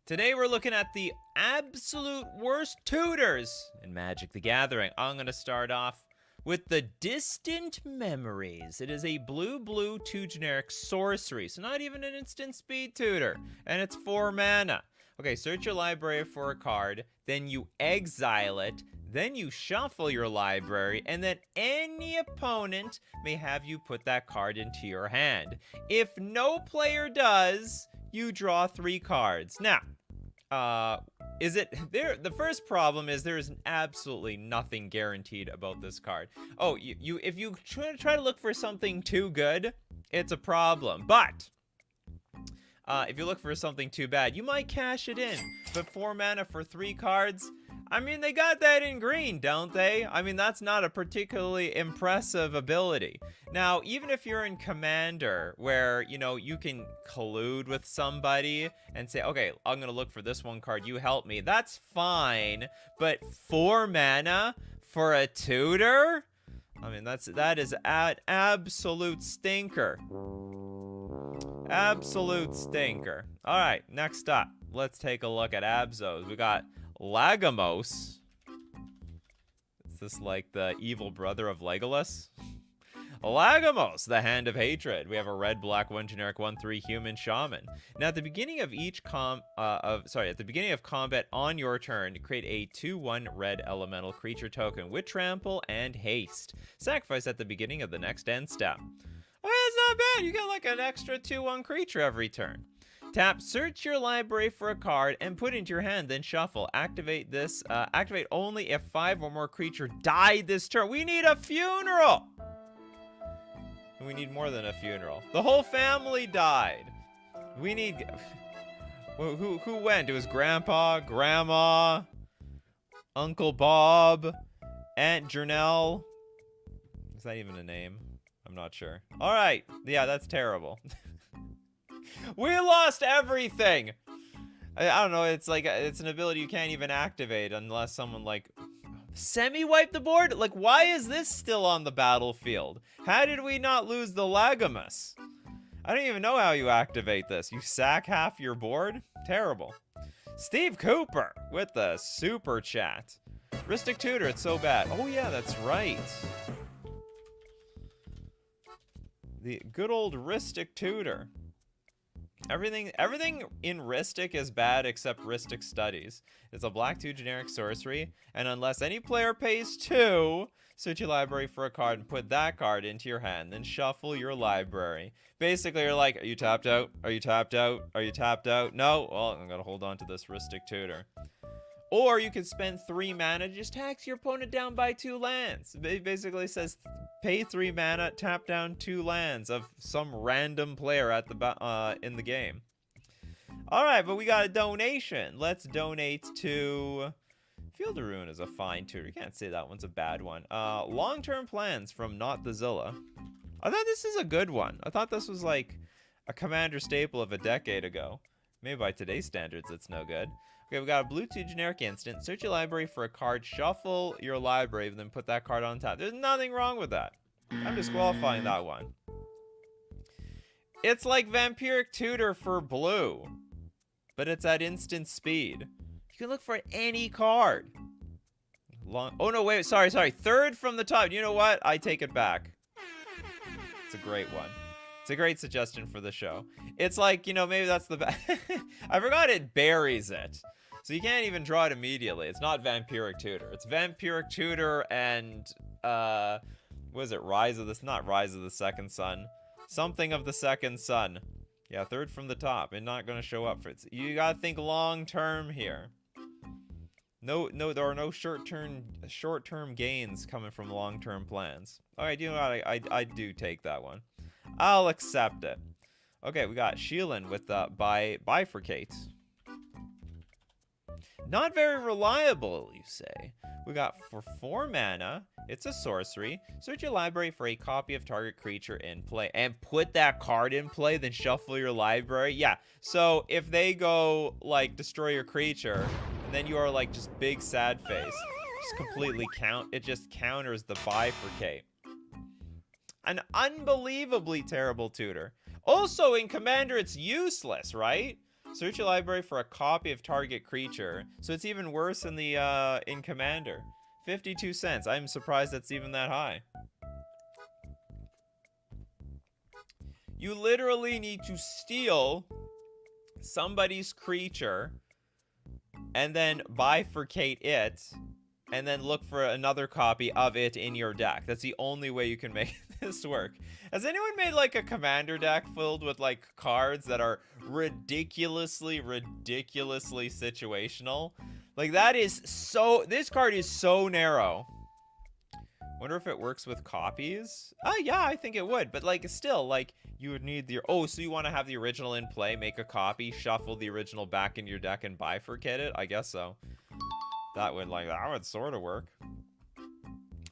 Today we're looking at the absolute worst tutors in Magic the Gathering. I'm going to start off with the Distant Memories. It is a blue-blue 2 generic sorcery, so not even an instant speed tutor, and it's 4 mana. Okay, search your library for a card, then you exile it, then you shuffle your library, and then any opponent may have you put that card into your hand. If no player does, you draw 3 cards. Now, the first problem is there is absolutely nothing guaranteed about this card. Oh, if you try to look for something too good, it's a problem. But if you look for something too bad, you might cash it in. But 4 mana for 3 cards, I mean, they got that in green, don't they? I mean, that's not a particularly impressive ability. Now, even if you're in Commander, where, you know, you can collude with somebody and say, okay, I'm going to look for this one card, you help me, that's fine. But 4 mana for a tutor? I mean, that is an absolute stinker. Absolute stinker. All right, next up, let's take a look at Abzos. We got Lagomos. Is this like the evil brother of Legolas? Lagomos, the Hand of Hatred. We have a red-black 1 generic 1/3 human shaman. Now, at the beginning of at the beginning of combat on your turn, create a 2/1 red elemental creature token with trample and haste. Sacrifice at the beginning of the next end step. Oh, that's not bad. You get like an extra 2/1 creature every turn. Tap, search your library for a card and put it into your hand, then shuffle. Activate this. Activate only if 5 or more creatures died this turn. We need a funeral. We need more than a funeral. The whole family died. We need. Who went? It was Grandpa, Grandma, Uncle Bob, Aunt Jernell. Is that even a name? I'm not sure. All right. Yeah, that's terrible. We lost everything. I don't know. It's like it's an ability you can't even activate unless someone like semi-wipe the board. Like, why is this still on the battlefield? How did we not lose the Lagomos? I don't even know how you activate this. You sack half your board? Terrible. Steve Cooper with the super chat. Ristic Tutor, it's so bad. Oh yeah, that's right. The good old Ristic Tutor. Everything in Ristic is bad except Ristic Studies. It's a black 2 generic sorcery, and unless any player pays 2, search your library for a card and put that card into your hand, then shuffle your library. Basically, you're like, are you tapped out? Are you tapped out? Are you tapped out? No? Well, I'm gonna hold on to this Ristic Tutor. Or you could spend 3 mana, just tax your opponent down by 2 lands. It basically says pay 3 mana, tap down 2 lands of some random player at the in the game. All right, but we got a donation. Let's donate to Field of Ruin is a fine tutor. You can't say that one's a bad one. Long-term plans from Not the Zilla. I thought this is a good one. I thought this was like a Commander staple of a decade ago. Maybe by today's standards, it's no good. Okay, we got a blue 2 generic instant. Search your library for a card, shuffle your library, and then put that card on top. There's nothing wrong with that. I'm disqualifying that one. It's like Vampiric Tutor for blue, but it's at instant speed. You can look for any card. Oh no, wait, sorry. 3rd from the top. You know what? I take it back. It's a great one. It's a great suggestion for the show. It's like, you know, maybe that's the best. I forgot it buries it. So you can't even draw it immediately. It's not Vampiric Tutor. It's Vampiric Tutor and, what is it? Not Rise of the Second Sun. Something of the Second Sun. Yeah, 3rd from the top. And not going to show up for it. You got to think long term here. No, there are no short-term gains coming from long-term plans. All right, you know what? I do take that one. I'll accept it. Okay, we got Sheelan with Bifurcate. Not very reliable, you say. We got for 4 mana, it's a sorcery. Search your library for a copy of target creature in play. And put that card in play, then shuffle your library. Yeah, so if they go, like, destroy your creature, and then you are, like, just big sad face, just completely it just counters the Bifurcate. An unbelievably terrible tutor. Also, in Commander, it's useless, right? Search your library for a copy of target creature. So it's even worse in the in Commander. 52 cents. I'm surprised that's even that high. You literally need to steal somebody's creature and then bifurcate it and then look for another copy of it in your deck. That's the only way you can make this work. Has anyone made like a Commander deck filled with like cards that are ridiculously situational? Like that is so, this card is so narrow. Wonder if it works with copies? Oh yeah, I think it would, but like still, like you would need the, oh, so you want to have the original in play, make a copy, shuffle the original back in your deck and bifurcate it? I guess so. That would sort of work.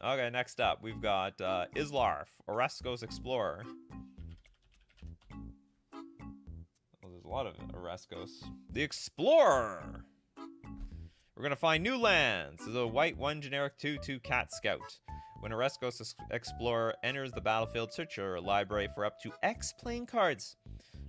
Okay, next up, we've got Islarf, Oreskos Explorer. Well, there's a lot of Oreskos. The Explorer! We're gonna find new lands. This is a white 1 generic 2/2 Cat Scout. When Oreskos Explorer enters the battlefield, search your library for up to X playing cards,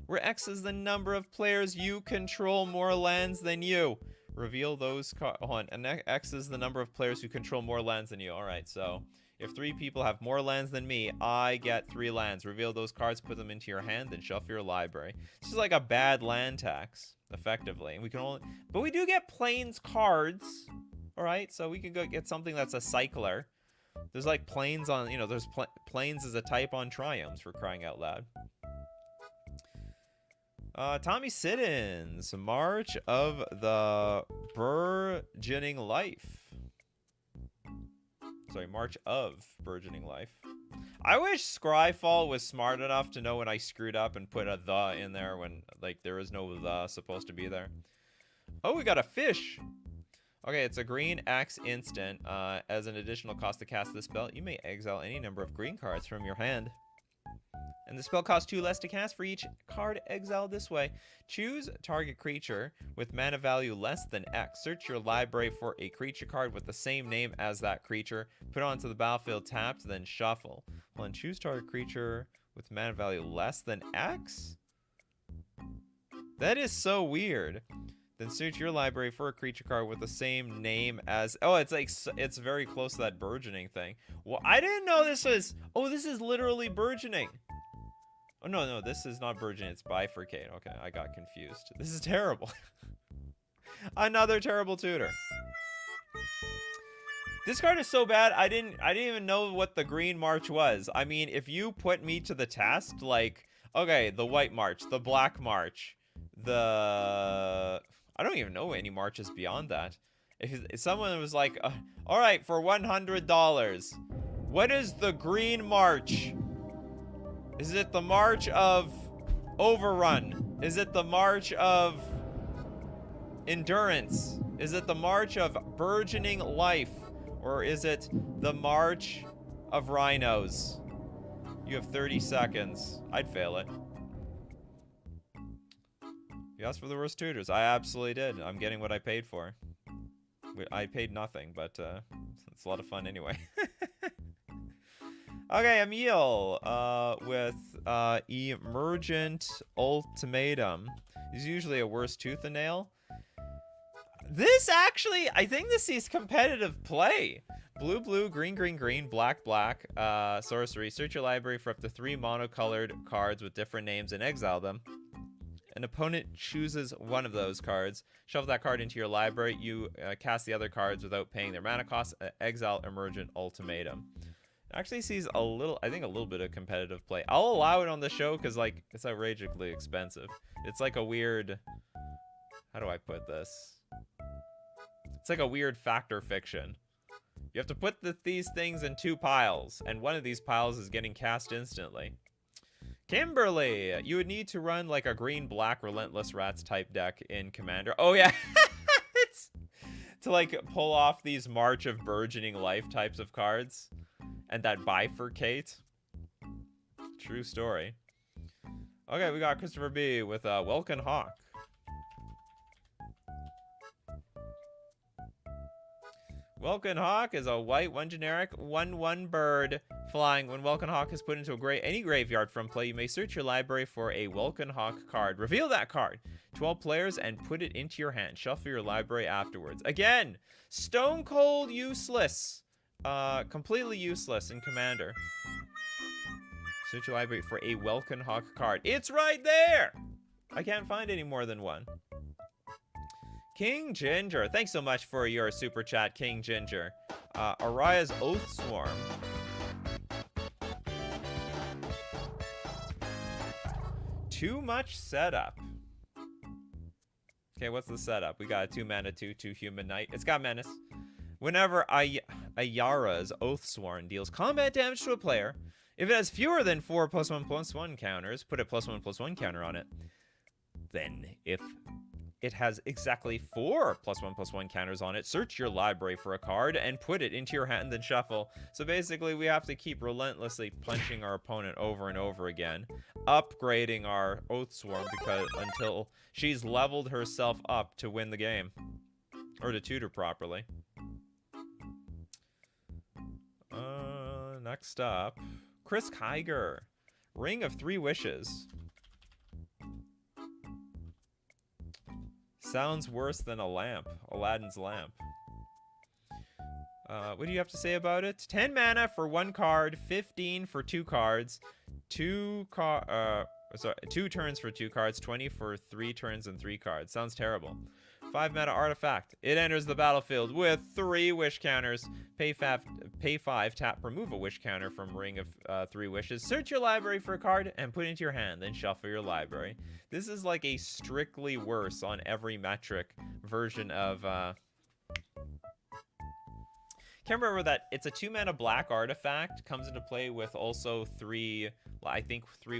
where X is the number of players you control more lands than you. Reveal those cards. Hold on. And X is the number of players who control more lands than you. Alright, so if 3 people have more lands than me, I get 3 lands. Reveal those cards, put them into your hand, then shuffle your library. This is like a bad land tax, effectively. We can only, but we do get plains cards. Alright, so we could go get something that's a cycler. There's like plains on, you know, there's plains as a type on Triumphs, for crying out loud. Tommy Siddons, March of the Burgeoning Life. Sorry, March of Burgeoning Life. I wish Scryfall was smart enough to know when I screwed up and put a the in there when, like, there is no the supposed to be there. Oh, we got a fish! Okay, it's a green X instant. As an additional cost to cast this spell, you may exile any number of green cards from your hand. And the spell costs 2 less to cast for each card exiled this way. Choose target creature with mana value less than X. Search your library for a creature card with the same name as that creature. Put it onto the battlefield tapped, then shuffle. Well, and choose target creature with mana value less than X? That is so weird. Then search your library for a creature card with the same name as... Oh, it's like, it's very close to that burgeoning thing. Well, I didn't know this was... Oh, this is literally burgeoning. Oh, no, this is not burgeoning. It's bifurcate. Okay, I got confused. This is terrible. Another terrible tutor. This card is so bad, I didn't even know what the green march was. I mean, if you put me to the test, like... Okay, the white march, the black march, the... I don't even know any marches beyond that. If someone was like, all right, for $100, what is the green march? Is it the march of overrun? Is it the march of endurance? Is it the march of burgeoning life? Or is it the march of rhinos? You have 30 seconds. I'd fail it. You asked for the worst tutors. I absolutely did. I'm getting what I paid for. I paid nothing, but it's a lot of fun anyway. Okay, Emil with Emergent Ultimatum. He's usually a worse tooth and nail. This actually, I think this is competitive play. Blue, blue, green, green, green, black, black, sorcery. Search your library for up to 3 monocolored cards with different names and exile them. An opponent chooses one of those cards. Shuffle that card into your library. You cast the other cards without paying their mana cost. Exile Emergent Ultimatum. It actually sees a little, I think a little bit of competitive play. I'll allow it on the show because, like, it's outrageously expensive. It's like a weird, how do I put this? It's like a weird factor fiction. You have to put these things in 2 piles, and one of these piles is getting cast instantly. Kimberly, you would need to run like a green-black Relentless Rats type deck in Commander. Oh yeah, it's to like pull off these March of Burgeoning Life types of cards, and that bifurcate. True story. Okay, we got Christopher B with Welkin Hawk. Welkin Hawk is a white 1 generic 1/1 bird flying. When Welkin Hawk is put into any graveyard from play, you may search your library for a Welkin Hawk card. Reveal that card. 12 players and put it into your hand. Shuffle your library afterwards. Again, stone cold useless. Completely useless in Commander. Search your library for a Welkin Hawk card. It's right there! I can't find any more than one. King Ginger. Thanks so much for your super chat, King Ginger. Araya's Oathswarm. Too much setup. Okay, what's the setup? We got a 2-mana 2/2 human knight. It's got menace. Whenever Ayara's Oathsworn deals combat damage to a player, if it has fewer than 4 +1/+1 counters, put a +1/+1 counter on it. Then, if it has exactly 4 +1/+1 counters on it, search your library for a card and put it into your hand, then shuffle. So basically, we have to keep relentlessly punching our opponent over and over again, upgrading our Oathsworn until she's leveled herself up to win the game, or to tutor properly. Next up, Chris Kiger, Ring of 3 Wishes. Sounds worse than a lamp, Aladdin's lamp. What do you have to say about it? 10 mana for 1 card, 15 for 2 cards, 2 turns for 2 cards, 20 for 3 turns and 3 cards. Sounds terrible. 5 mana artifact. It enters the battlefield with 3 wish counters. Pay 5, tap, remove a wish counter from Ring of 3 Wishes. Search your library for a card and put it into your hand, then shuffle your library. This is like a strictly worse on every metric version of... Can't remember that it's a 2 mana black artifact. Comes into play with also 3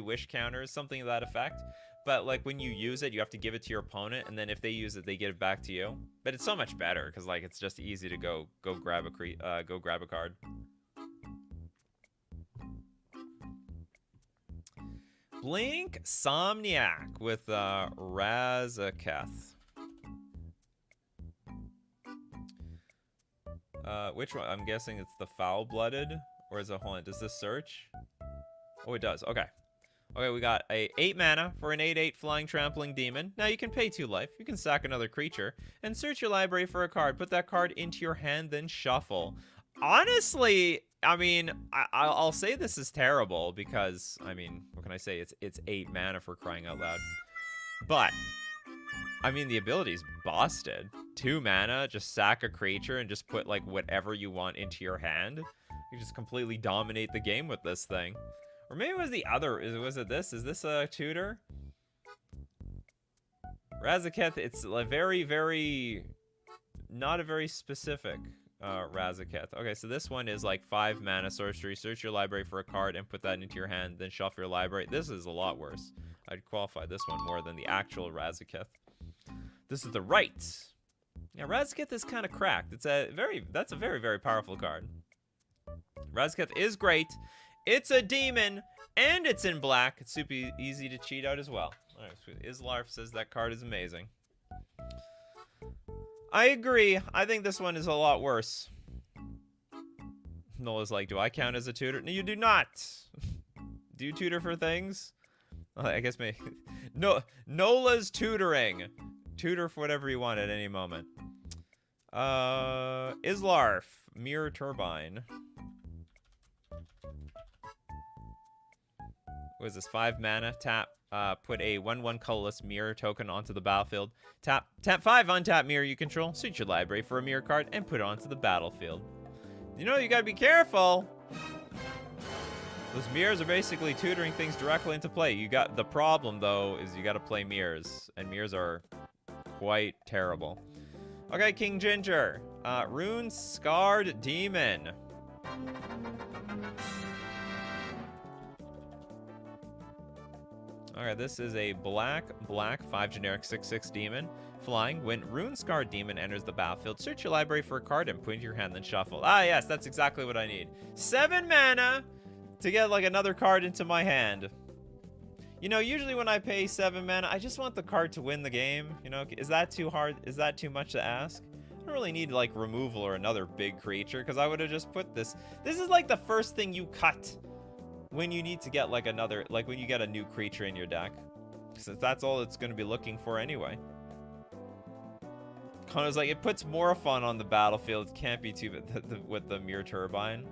wish counters, something to that effect. But like when you use it, you have to give it to your opponent, and then if they use it, they give it back to you. But it's so much better because like it's just easy to go grab a card. Blink Somniac with Razaketh. Which one? I'm guessing it's the Foul-Blooded, or is it, hold on, does this search? Oh, it does. Okay. Okay, we got a 8 mana for an 8/8 flying trampling demon. Now you can pay 2 life. You can sack another creature and search your library for a card. Put that card into your hand, then shuffle. Honestly, I mean, I'll say this is terrible because, I mean, what can I say? It's 8 mana for crying out loud. But, I mean, the ability's busted. 2 mana, just sack a creature and just put, like, whatever you want into your hand. You just completely dominate the game with this thing. Or maybe it was the other. Was it this? Is this a tutor? Razaketh, it's a not a very specific Razaketh. Okay, so this one is like 5 mana sorcery. Search your library for a card and put that into your hand, then shuffle your library. This is a lot worse. I'd qualify this one more than the actual Razaketh. This is the right. Yeah, Razaketh is kind of cracked. That's a very, very powerful card. Razaketh is great. It's a demon, and it's in black. It's super easy to cheat out as well. All right, sweet. Islarf says that card is amazing. I agree. I think this one is a lot worse. Nola's like, do I count as a tutor? No, you do not. Do you tutor for things? I guess maybe. No, Nola's tutoring. Tutor for whatever you want at any moment. Islarf, Mirror Turbine. What is this? 5 mana, tap, put a 1/1 colorless mirror token onto the battlefield. Tap 5, untap mirror you control. Search your library for a mirror card and put it onto the battlefield. You know, you gotta be careful. Those mirrors are basically tutoring things directly into play. You got the problem though is you gotta play mirrors, and mirrors are quite terrible. Okay, King Ginger, Rune Scarred Demon. Alright, this is a black 5 generic 6/6 demon. Flying. When Rune Scarred Demon enters the battlefield, search your library for a card and put it into your hand, then shuffle. Ah, yes, that's exactly what I need. 7 mana to get, like, another card into my hand. You know, usually when I pay 7 mana, I just want the card to win the game. You know, is that too hard? Is that too much to ask? I don't really need, like, removal or another big creature, because I would have just put this. This is, like, the first thing you cut when you need to get like another, like when you get a new creature in your deck. Since that's all it's going to be looking for anyway. Kono's like, it puts more fun on the battlefield. It can't be too with the Mirror Turbine.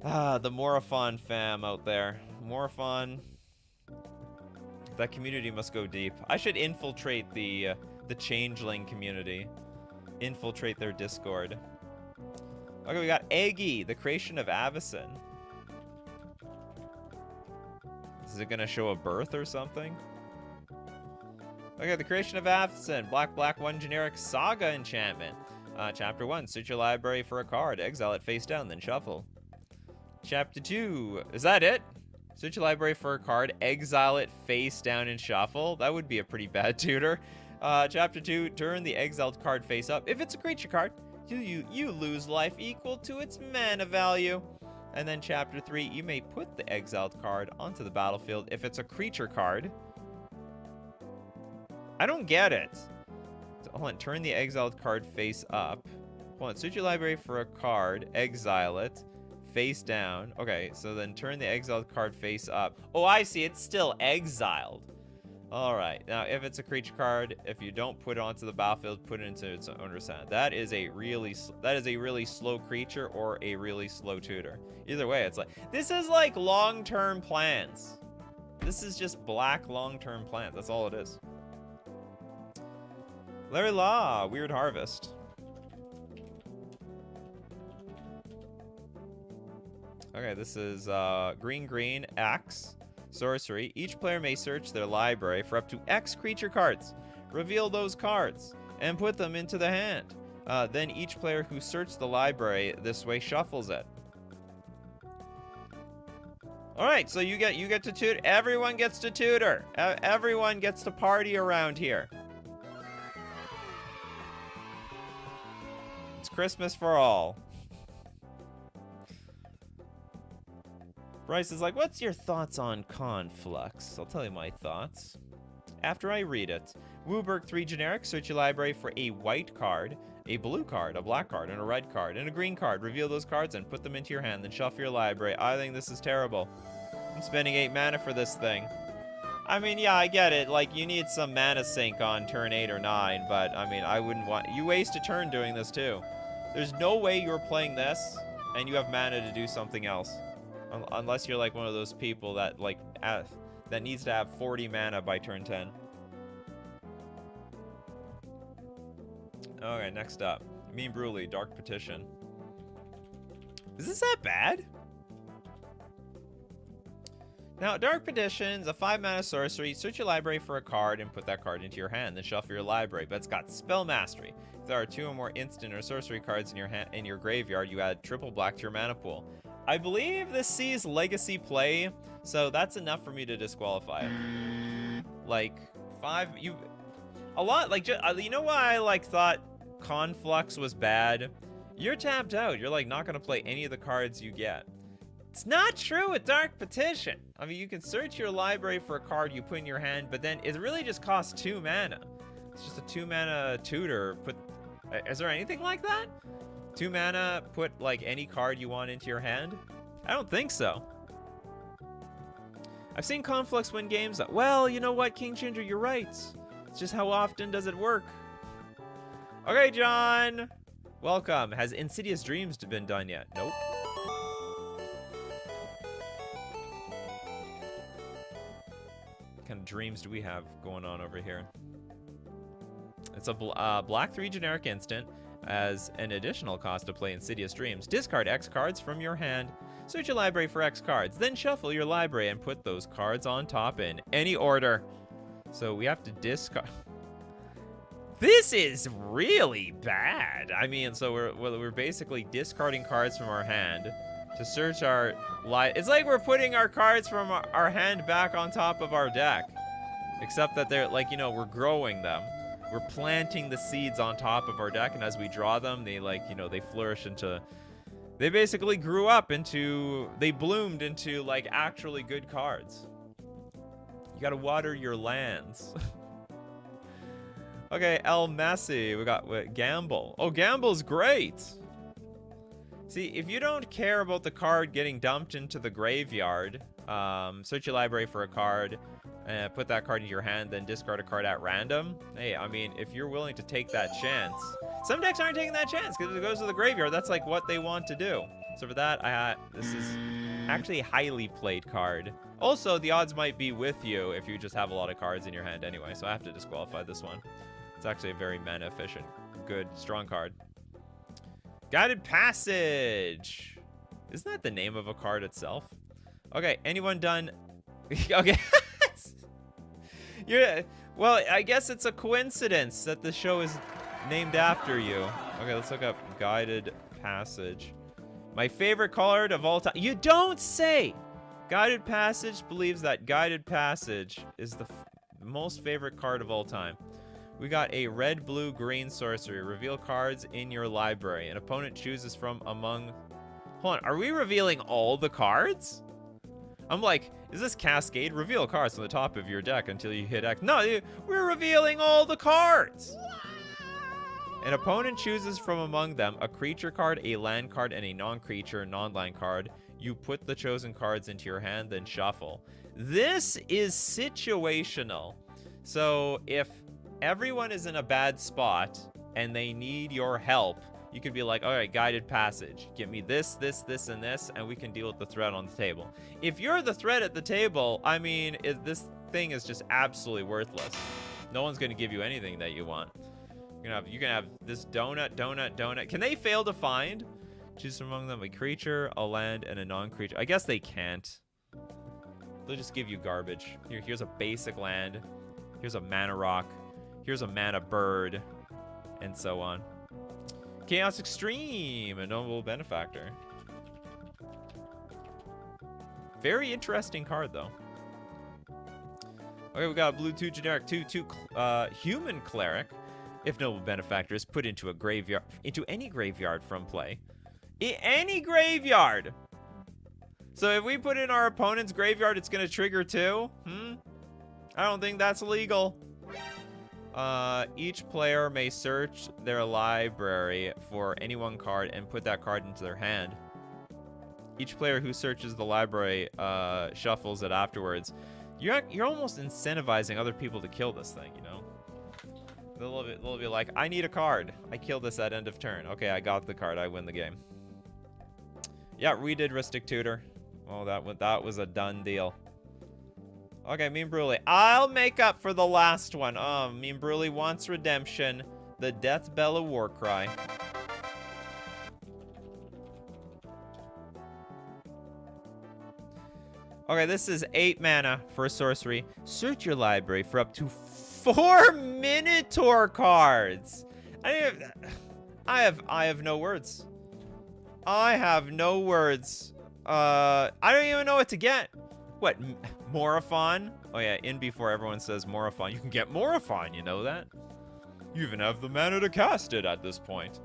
Ah, the Morafon fam out there. Morafon. That community must go deep. I should infiltrate the Changeling community. Infiltrate their Discord. Okay, we got Eggy, the creation of Avacyn. Is it gonna show a birth or something? Okay, the creation of Avacyn. Black, 1 generic Saga enchantment. Chapter 1, search your library for a card. Exile it face down, then shuffle. Chapter 2, is that it? Search your library for a card. Exile it face down and shuffle. That would be a pretty bad tutor. Chapter 2, turn the exiled card face up. If it's a creature card, you lose life equal to its mana value. And then chapter 3, you may put the exiled card onto the battlefield if it's a creature card. I don't get it. So, hold on, turn the exiled card face up. Hold on, search your library for a card, exile it, face down. Okay, so then turn the exiled card face up. Oh, I see, it's still exiled. All right, now if it's a creature card, if you don't put it onto the battlefield, put it into its owner's hand. That is a really slow creature or a really slow tutor. Either way, it's like, this is like long-term plans. This is just black long-term plans. That's all it is. Larry Law, Weird Harvest. Okay, this is green, X. Sorcery. Each player may search their library for up to X creature cards. Reveal those cards and put them into the hand. Then each player who searched the library this way shuffles it. All right, so you get to tutor. Everyone gets to tutor. Everyone gets to party around here. It's Christmas for all. Bryce is like, what's your thoughts on Conflux? I'll tell you my thoughts after I read it. Wooburg 3 generic, search your library for a white card, a blue card, a black card, and a red card, and a green card. Reveal those cards and put them into your hand, then shuffle your library. I think this is terrible. I'm spending 8 mana for this thing. I mean, yeah, I get it. Like, you need some mana sink on turn 8 or 9, but, I mean, I wouldn't want... You waste a turn doing this, too. There's no way you're playing this, and you have mana to do something else. Unless you're like one of those people that like that needs to have 40 mana by turn 10. Okay, next up. Mean Bruley, Dark Petition. Is this that bad? Now, Dark Petition's a 5 mana sorcery. Search your library for a card and put that card into your hand. Then shuffle your library. But it's got Spell Mastery. If there are 2 or more instant or sorcery cards in your graveyard, you add triple black to your mana pool. I believe this sees legacy play, so that's enough for me to disqualify it. Like, 5, a lot, like, you know why I, like, thought Conflux was bad? You're tapped out. You're, like, not gonna play any of the cards you get. It's not true with Dark Petition. I mean, you can search your library for a card you put in your hand, but then it really just costs 2 mana. It's just a 2 mana tutor. Is there anything like that? 2 mana, put like any card you want into your hand? I don't think so. I've seen Conflux win games that, well, you know what, King Ginger, you're right. It's just how often does it work? Okay, John. Welcome. Has Insidious Dreams been done yet? Nope. What kind of dreams do we have going on over here? It's a black 3 generic instant. As an additional cost to play Insidious Dreams, discard X cards from your hand, search your library for X cards, then shuffle your library and put those cards on top in any order. So we have to discard. This is really bad. I mean, so we're basically discarding cards from our hand to search our It's like we're putting our cards from our hand back on top of our deck, except that they're like, you know, we're growing them. We're planting the seeds on top of our deck, and as we draw them, they, like, you know, they flourish into... They basically grew up into... They bloomed into, like, actually good cards. You gotta water your lands. Okay, El Messi. We got Gamble. Oh, Gamble's great! See, if you don't care about the card getting dumped into the graveyard, search your library for a card, Put that card in your hand, then discard a card at random. Hey, I mean, if you're willing to take that chance. Some decks aren't taking that chance because it goes to the graveyard. That's like what they want to do. So for that, this is actually a highly played card. Also, the odds might be with you if you just have a lot of cards in your hand anyway. So I have to disqualify this one. It's actually a very mana efficient, good, strong card. Guided Passage. Isn't that the name of a card itself? Okay, anyone done? Okay. Well, I guess it's a coincidence that the show is named after you. Okay, let's look up Guided Passage. My favorite card of all time. You don't say! Guided Passage believes that Guided Passage is the most favorite card of all time. We got a red, blue, green sorcery. Reveal cards in your library. An opponent chooses from among... Hold on, are we revealing all the cards? I'm like, is this Cascade? Reveal cards on the top of your deck until you hit X. No, we're revealing all the cards! An opponent chooses from among them a creature card, a land card, and a non-creature, non-land card. You put the chosen cards into your hand, then shuffle. This is situational. So if everyone is in a bad spot and they need your help, you can be like, all right, Guided Passage. Give me this, this, this, and this, and we can deal with the threat on the table. If you're the threat at the table, I mean, this thing is just absolutely worthless. No one's going to give you anything that you want. You can have this donut. Can they fail to find? Choose from among them a creature, a land, and a non-creature. I guess they can't. They'll just give you garbage. Here's a basic land. Here's a mana rock. Here's a mana bird. And so on. Chaos Extreme, a Noble Benefactor. Very interesting card, though. Okay, we got a blue 2 generic 2/2 human cleric. If Noble Benefactor is put into a graveyard, into any graveyard from play. Any graveyard! So if we put in our opponent's graveyard, it's gonna trigger too? I don't think that's legal. Each player may search their library for any one card and put that card into their hand. Each player who searches the library shuffles it afterwards. You're almost incentivizing other people to kill this thing, you know? They'll be like, I need a card. I kill this at end of turn. Okay, I got the card. I win the game. Yeah, we did Ristic Tutor. Oh, that was a done deal. Okay, Mean Brulee. I'll make up for the last one. Oh, Mean Brulee wants redemption. The Death Bell of Warcry. Okay, this is 8 mana for a sorcery. Search your library for up to 4 Minotaur cards. I have no words. I have no words. I don't even know what to get. What, Morophon? Oh yeah, in before everyone says Morophon. You can get Morophon, you know that? You even have the mana to cast it at this point.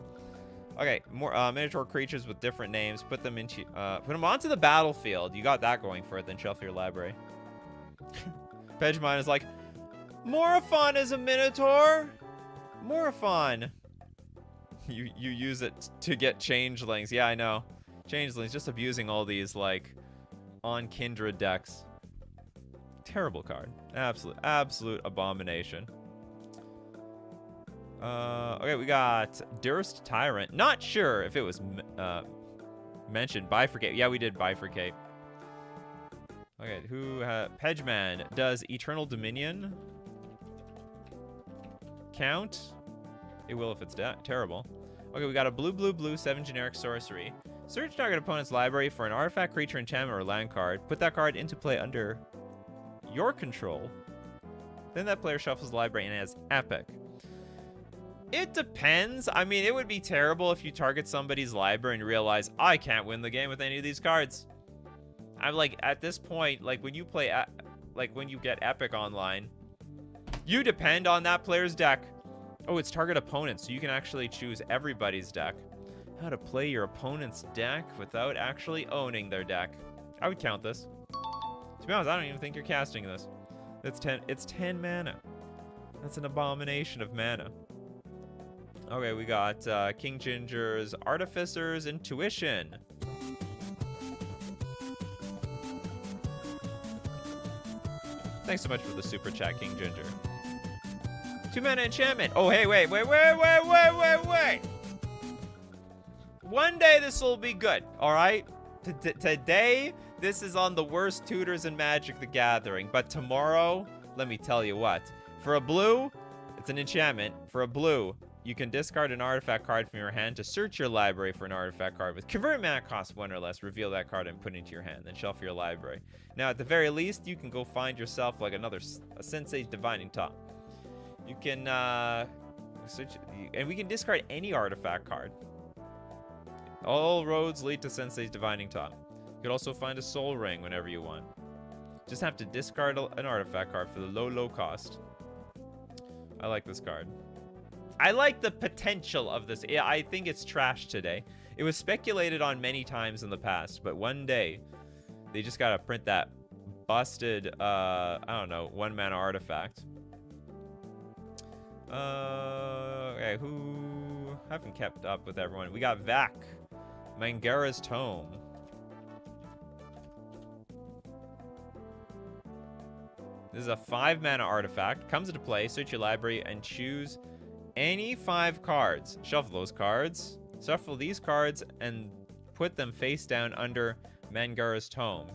Okay, more Minotaur creatures with different names. Put them onto the battlefield. You got that going for it, then shuffle your library. Pegmine is like, Morophon is a Minotaur? Morophon. You use it to get changelings. Yeah, I know. Changelings, just abusing all these, like, on Kindred decks. Terrible card. Absolute abomination. Okay, we got Durst Tyrant. Not sure if it was mentioned. Bifurcate. Yeah, we did Bifurcate. Okay, Pegman. Does Eternal Dominion count? It will if it's terrible. Okay, we got a blue 7 generic sorcery. Search target opponent's library for an artifact, creature, enchantment, or land card. Put that card into play under your control. Then that player shuffles the library and has epic. It depends. I mean, it would be terrible if you target somebody's library and realize, I can't win the game with any of these cards. I'm like, at this point, like when you play, like when you get epic online, you depend on that player's deck. Oh, it's target opponent, so you can actually choose everybody's deck. How to play your opponent's deck without actually owning their deck. I would count this. To be honest, I don't even think you're casting this. It's 10 mana. That's an abomination of mana. Okay, we got King Ginger's Artificer's Intuition. Thanks so much for the super chat, King Ginger. 2-mana enchantment. Oh, hey, wait. One day this will be good, all right? Today, this is on the worst tutors in Magic the Gathering. But tomorrow, let me tell you what. For a blue, it's an enchantment. For a blue, you can discard an artifact card from your hand to search your library for an artifact card with convert mana cost 1 or less, reveal that card and put it into your hand, then shuffle your library. Now, at the very least, you can go find yourself like a Sensei's Divining Top. You can, and we can discard any artifact card. All roads lead to Sensei's Divining Top. You can also find a Soul Ring whenever you want. Just have to discard an artifact card for the low cost. I like this card. I like the potential of this. Yeah, I think it's trash today. It was speculated on many times in the past, but one day they just gotta print that busted, I don't know, 1-mana artifact. Okay, who haven't kept up with everyone? We got Vac, Mangara's Tome. This is a 5-mana artifact. Comes into play, search your library, and choose any 5 cards. Shuffle those cards. Shuffle these cards and put them face down under Mangara's Tome.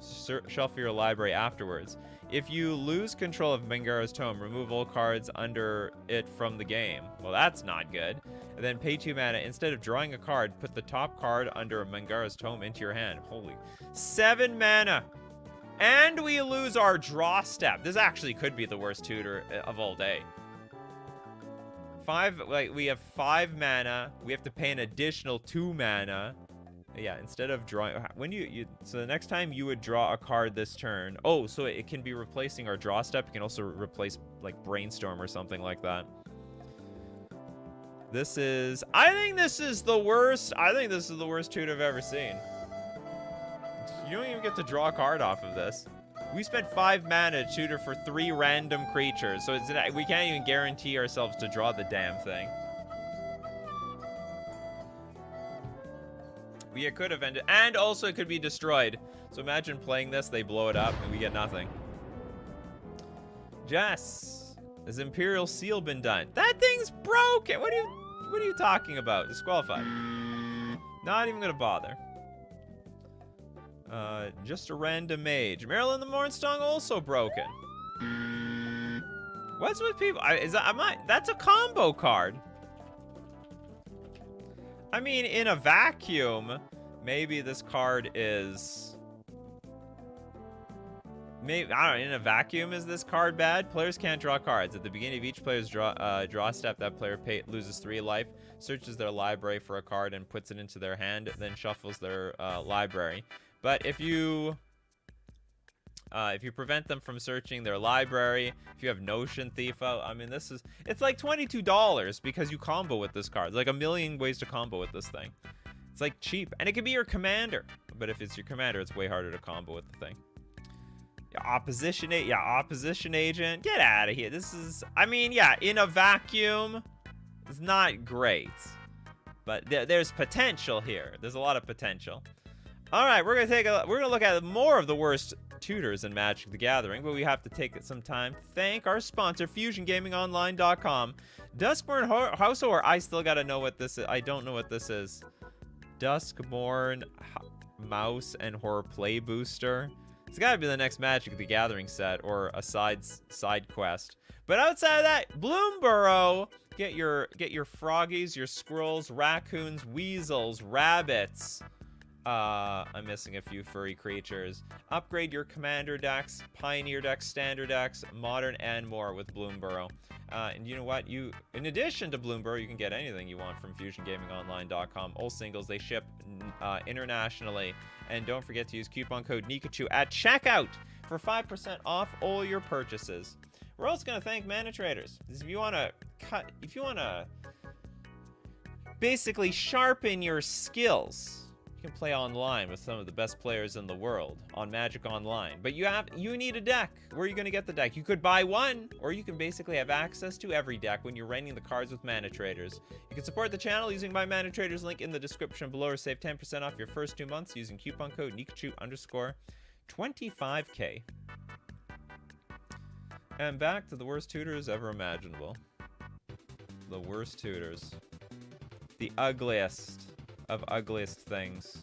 Shuffle your library afterwards. If you lose control of Mangara's Tome, remove all cards under it from the game. Well, that's not good. And then pay 2 mana. Instead of drawing a card, put the top card under Mangara's Tome into your hand. Holy. 7 mana. And we lose our draw step. This actually could be the worst tutor of all day. We have 5 mana. We have to pay an additional 2 mana. Yeah, instead of drawing, so the next time you would draw a card this turn. Oh, so it can be replacing our draw step. It can also replace like Brainstorm or something like that. I think this is the worst. I think this is the worst tutor I've ever seen. You don't even get to draw a card off of this. We spent 5 mana to tutor for 3 random creatures, so we can't even guarantee ourselves to draw the damn thing. It could have ended, and also it could be destroyed. So imagine playing this, they blow it up, and we get nothing. Jess, has Imperial Seal been done? That thing's broken. What are you talking about? Disqualified. Not even gonna bother. Just a random mage. Marilyn the Mornstone also broken. What's with people? That's a combo card. I mean, in a vacuum, maybe this card is... Maybe, I don't know, in a vacuum, is this card bad? Players can't draw cards. At the beginning of each player's draw step, that player loses 3 life, searches their library for a card and puts it into their hand, then shuffles their library. But if you prevent them from searching their library, if you have Notion Thief out, I mean, it's like $22 because you combo with this card. There's like a million ways to combo with this thing. It's like cheap, and it could be your commander. But if it's your commander, it's way harder to combo with the thing. Opposition agent, get out of here. I mean, yeah, in a vacuum, it's not great. But there's potential here. There's a lot of potential. All right, we're gonna look at more of the worst tutors in Magic the Gathering, but we have to take some time to thank our sponsor, FusionGamingOnline.com. Duskborn Household, I still gotta know what this is. I don't know what this is. Duskborn Mouse and Horror Play Booster. It's gotta be the next Magic the Gathering set or a side quest. But outside of that, Bloomburrow, get your froggies, your squirrels, raccoons, weasels, rabbits. I'm missing a few furry creatures. Upgrade your commander decks, pioneer decks, standard decks, modern, and more with Bloomburrow. And you know what? In addition to Bloomburrow, you can get anything you want from FusionGamingOnline.com. All singles, they ship internationally. And don't forget to use coupon code Nikachu at checkout for 5% off all your purchases. We're also going to thank Mana Traders. If you want to basically sharpen your skills, you can play online with some of the best players in the world on Magic Online. But you need a deck. Where are you going to get the deck? You could buy one, or you can basically have access to every deck when you're renting the cards with Mana Traders. You can support the channel using my Mana Traders link in the description below, or save 10% off your first 2 months using coupon code Nikachu_25K. And back to the worst tutors ever imaginable. The worst tutors. The ugliest of ugliest things.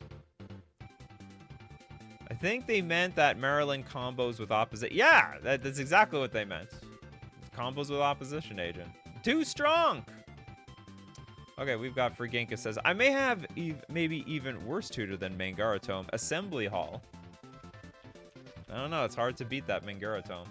I think they meant that Maryland combos with opposite. Yeah, that's exactly what they meant. Combos with opposition agent. Too strong! Okay, we've got Friginka says, I may have maybe even worse tutor than Mangaratome. Assembly Hall. I don't know, it's hard to beat that Mangaratome.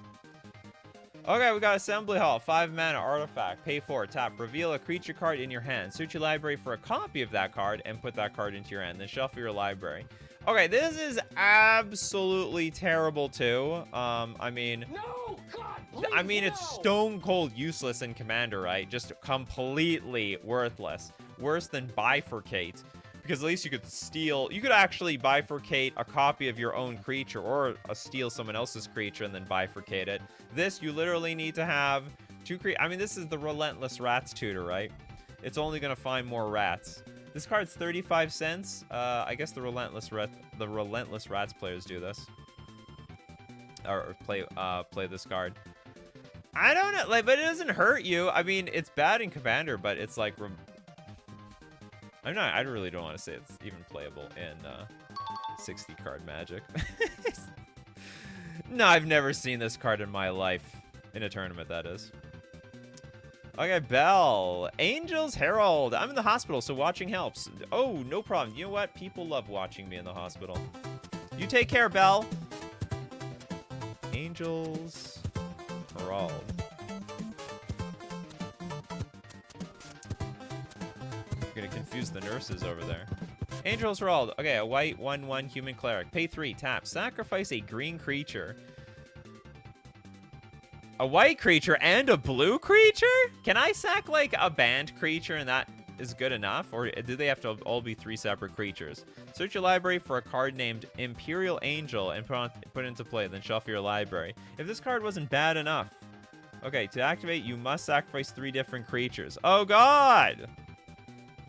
Okay, we got Assembly Hall. 5 mana artifact. Pay 4. Tap. Reveal a creature card in your hand. Search your library for a copy of that card and put that card into your hand. Then shuffle your library. Okay, this is absolutely terrible too. I mean, no, God, I mean, no. it's stone cold useless in Commander, right? Just completely worthless. Worse than Bifurcate. Because at least you could steal, you could actually bifurcate a copy of your own creature or steal someone else's creature and then bifurcate it. This, you literally need to have 2 I mean, this is the Relentless Rats tutor, right? It's only going to find more rats. This card's 35 cents. I guess the Relentless Rats players do this. Or play this card. I don't know, like, but it doesn't hurt you. I mean, it's bad in Commander, but it's like... I really don't want to say it's even playable in 60 card Magic. No, I've never seen this card in my life. In a tournament, that is. Okay, Belle. Angel's Herald. I'm in the hospital, so watching helps. Oh, no problem. You know what? People love watching me in the hospital. You take care, Belle. Angel's Herald. Gonna confuse the nurses over there. Angel's Herald. Okay, a white 1/1 human cleric. Pay 3, tap. Sacrifice a green creature. A white creature and a blue creature? Can I sack like a banned creature and that is good enough? Or do they have to all be 3 separate creatures? Search your library for a card named Imperial Angel and put it into play, then shuffle your library. If this card wasn't bad enough. Okay, to activate, you must sacrifice 3 different creatures. Oh god!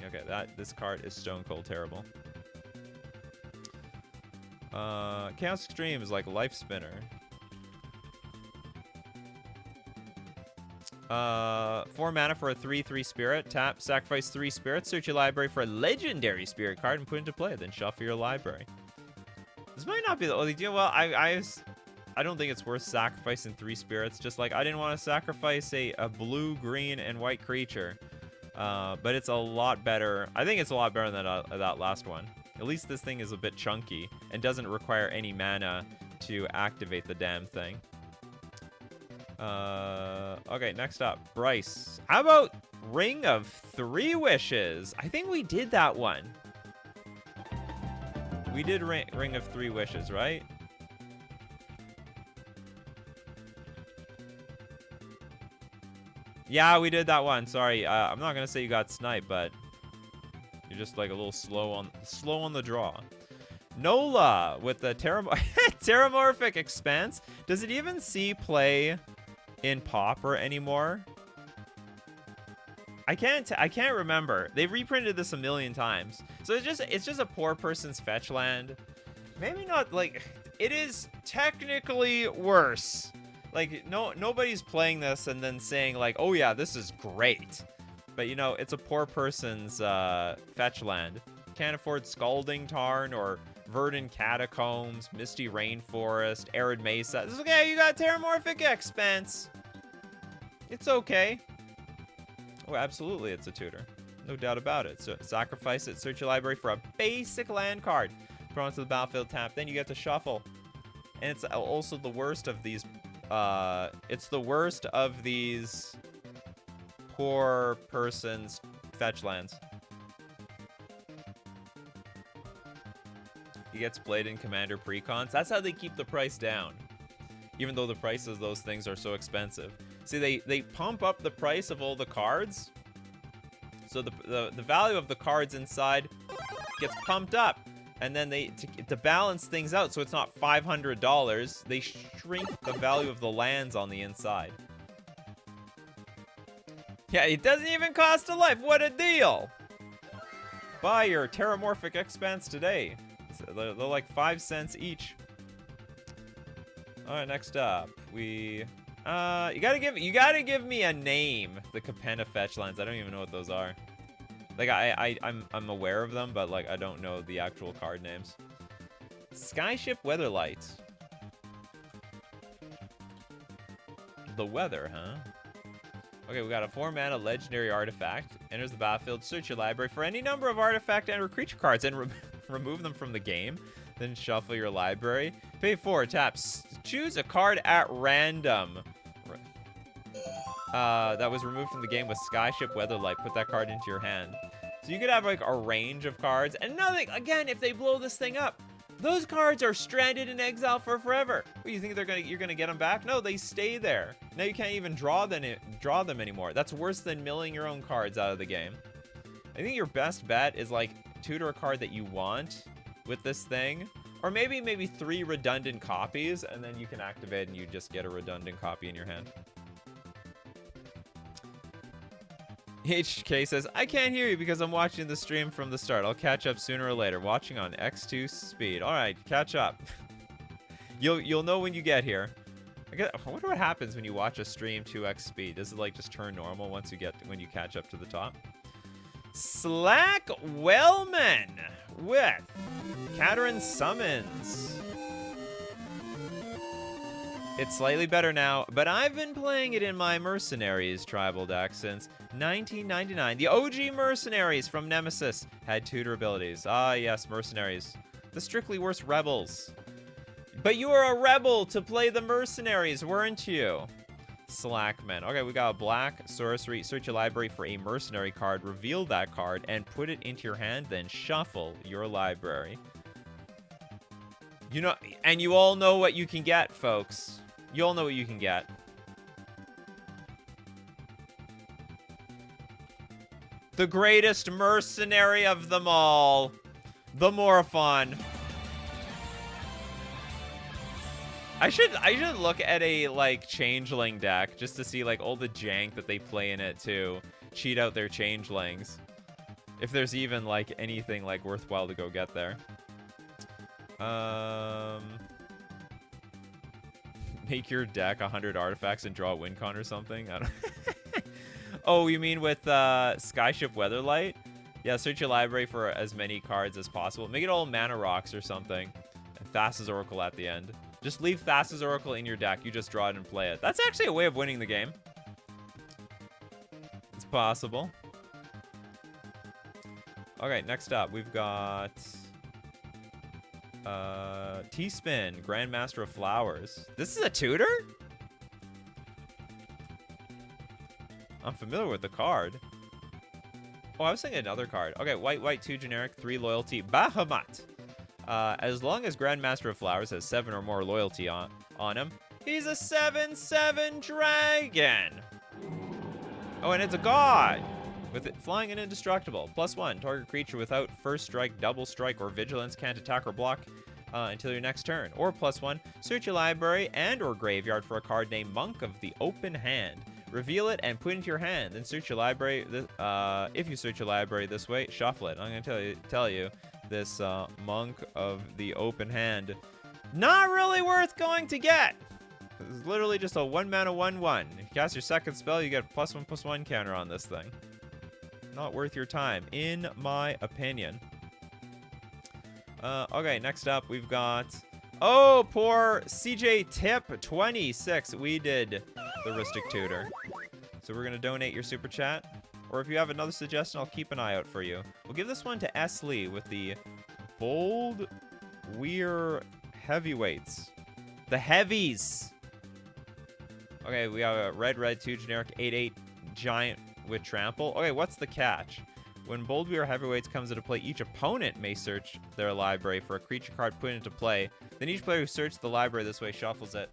Okay, this card is stone cold terrible. Chaos Extreme is like Life Spinner. 4 mana for a 3/3 spirit. Tap, sacrifice 3 spirits. Search your library for a legendary spirit card and put it into play. Then shuffle your library. This might not be the only deal. Well, I don't think it's worth sacrificing 3 spirits. Just like I didn't want to sacrifice a blue, green, and white creature. But it's a lot better. I think it's a lot better than that last one. At least this thing is a bit chunky and doesn't require any mana to activate the damn thing. Okay, next up, Bryce. How about Ring of 3 Wishes? I think we did that one. We did Ring of 3 Wishes, right? Yeah, we did that one. Sorry, I'm not gonna say you got sniped, but you're just like a little slow on the draw. Nola with the Terramorphic Expanse. Does it even see play in Pauper anymore? I can't remember. They've reprinted this a million times. So it's just a poor person's fetch land. Maybe not, like, it is technically worse. Like, nobody's playing this and then saying like, oh yeah, this is great. But you know, it's a poor person's fetch land. Can't afford Scalding Tarn or Verdant Catacombs, Misty Rainforest, Arid Mesa. This is okay, you got Terramorphic Expanse. It's okay. Oh, absolutely, it's a tutor. No doubt about it. So sacrifice it, search your library for a basic land card. Throw it onto the battlefield, tap, then you get to shuffle. And it's also the worst of these, poor person's fetch lands. He gets played in Commander Precons. That's how they keep the price down. Even though the prices of those things are so expensive. See, they pump up the price of all the cards. So the value of the cards inside gets pumped up. And then to balance things out so it's not $500, they shrink the value of the lands on the inside. Yeah, it doesn't even cost a life. What a deal! Buy your Terramorphic Expanse today. They're like 5 cents each. Alright, next up, we You gotta give me a name. The Capenna fetch lines. I don't even know what those are. Like I'm aware of them, but like I don't know the actual card names. Skyship Weatherlight. The weather, huh? Okay, we got a 4-mana legendary artifact. Enters the battlefield, search your library for any number of artifact and or creature cards and remove them from the game. Then shuffle your library. Pay 4, taps. Choose a card at random. That was removed from the game with Skyship Weatherlight. Put that card into your hand. So you could have like a range of cards. And nothing, again, if they blow this thing up, those cards are stranded in exile for forever. What, you think you're gonna get them back? No, they stay there. Now you can't even draw them anymore. That's worse than milling your own cards out of the game. I think your best bet is like tutor a card that you want with this thing, or maybe 3 redundant copies, and then you can activate and you just get a redundant copy in your hand. HK says, I can't hear you because I'm watching the stream from the start. I'll catch up sooner or later. Watching on X2 speed. All right, catch up. You'll know when you get here. I wonder what happens when you watch a stream 2x speed. Does it like just turn normal when you catch up to the top? Slack Wellman with Caterin Summons. It's slightly better now, but I've been playing it in my Mercenaries tribal deck since 1999. The OG Mercenaries from Nemesis had tutor abilities. Ah, yes, Mercenaries. The strictly worse rebels. But you were a rebel to play the Mercenaries, weren't you? Slackman. Okay, we got a black sorcery. Search your library for a mercenary card, reveal that card, and put it into your hand, then shuffle your library. You know, and you all know what you can get, folks. You all know what you can get. The greatest mercenary of them all, the Morphon. I should look at a like changeling deck just to see like all the jank that they play in it to cheat out their changelings. If there's even like anything like worthwhile to go get there. Make your deck 100 artifacts and draw a win con or something. I don't. Oh, you mean with Skyship Weatherlight? Yeah, search your library for as many cards as possible. Make it all mana rocks or something. And Thassa's Oracle at the end. Just leave Thassa's Oracle in your deck. You just draw it and play it. That's actually a way of winning the game. It's possible. Okay, next up, we've got T-Spin, Grandmaster of Flowers. This is a tutor? I'm familiar with the card. Oh, I was thinking another card. Okay, white, 2 generic, 3 loyalty, Bahamut. As long as Grandmaster of Flowers has 7 or more loyalty on him, he's a 7/7 dragon. Oh, and it's a god. With it flying and indestructible. +1, target creature without first strike, double strike, or vigilance can't attack or block until your next turn. Or +1, search your library and or graveyard for a card named Monk of the Open Hand. Reveal it and put it into your hand. Then search your library. If you search your library this way, shuffle it. I'm going to tell you this Monk of the Open Hand. Not really worth going to get. It's literally just a 1-mana 1/1. If you cast your second spell, you get +1/+1 counter on this thing. Not worth your time, in my opinion. Okay, next up we've got... Oh, poor CJ Tip 26. We did the Ristic Tutor. So we're going to donate your super chat. Or if you have another suggestion, I'll keep an eye out for you. We'll give this one to S. Lee with the Bold Weir Heavyweights. The Heavies. Okay, we have a red, 2 generic, 8/8 giant with trample. Okay, what's the catch? When Bold Weir Heavyweights comes into play, each opponent may search their library for a creature card put into play. Then each player who searched the library this way shuffles it.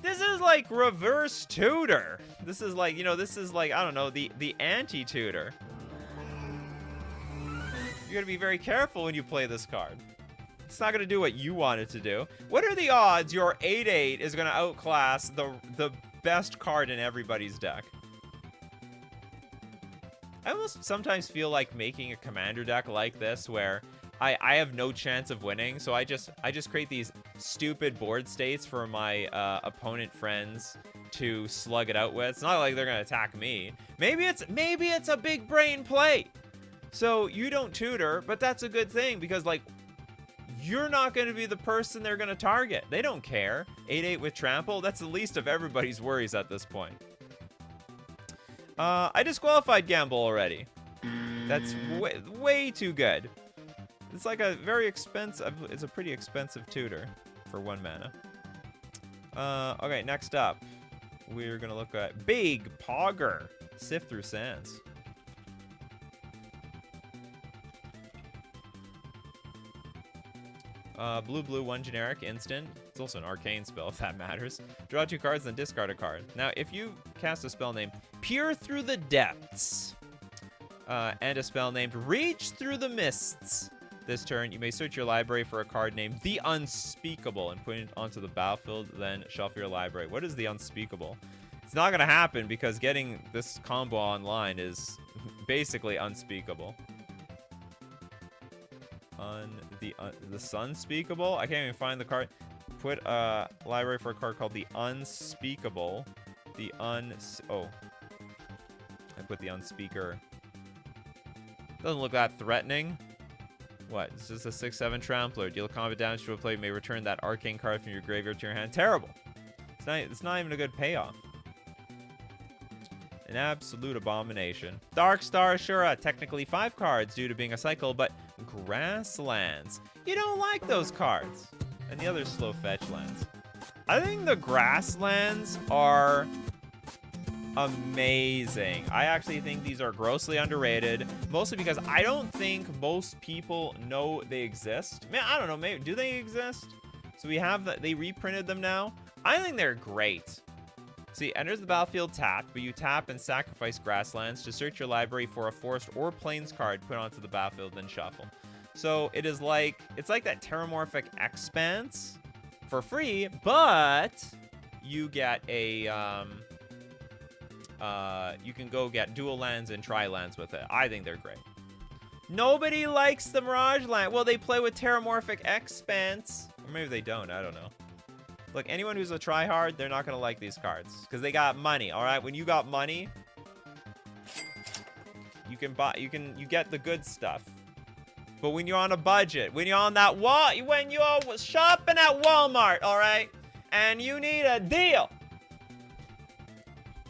This is like reverse tutor. This is like, you know, this is like, I don't know, the anti-tutor. You gotta be very careful when you play this card. It's not gonna do what you want it to do. What are the odds your 8/8 is gonna outclass the best card in everybody's deck? I almost sometimes feel like making a commander deck like this where I have no chance of winning, so I just create these stupid board states for my opponent friends to slug it out with. It's not like they're gonna attack me. Maybe it's a big brain play. So you don't tutor, but that's a good thing because like you're not gonna be the person they're gonna target. They don't care. 8/8 with trample. That's the least of everybody's worries at this point. I disqualified Gamble already. That's way too good. It's like a very expensive. It's a pretty expensive tutor for 1 mana. Okay, next up, we're gonna look at Big Pogger. Sift through sands. Blue, 1 generic, instant. It's also an arcane spell, if that matters. Draw 2 cards, then discard a card. Now, if you cast a spell named Peer Through the Depths, and a spell named Reach Through the Mists, this turn, you may search your library for a card named The Unspeakable and put it onto the battlefield, then shuffle your library. What is The Unspeakable? It's not going to happen because getting this combo online is basically unspeakable. The Sunspeakable? I can't even find the card. Put a library for a card called The Unspeakable. Oh. I put the Unspeaker. Doesn't look that threatening. What? It's just a 6/7 trampler. Deal combat damage to a player. You may return that arcane card from your graveyard to your hand. Terrible. It's not even a good payoff. An absolute abomination. Darkstar Ashura. Technically 5 cards due to being a cycle, but Grasslands. You don't like those cards. And the other slow fetch lands. I think the Grasslands are amazing. I actually think these are grossly underrated, mostly because I don't think most people know they exist. Man, I don't know, maybe do they exist? So we have that, they reprinted them now. I think they're great. See, enters the battlefield tapped, but you tap and sacrifice Grasslands to search your library for a forest or plains card, put onto the battlefield, then shuffle. So it is like, it's like that Terramorphic Expanse for free, but you get a, you can go get dual lands and tri-lands with it. I think they're great. Nobody likes the Mirage Land. Well, they play with Terramorphic Expanse. Or maybe they don't, I don't know. Look, anyone who's a tryhard, they're not gonna like these cards because they got money. All right, when you got money, you can buy, you get the good stuff. But when you're on a budget, when you're on that when you're shopping at Walmart, all right, and you need a deal,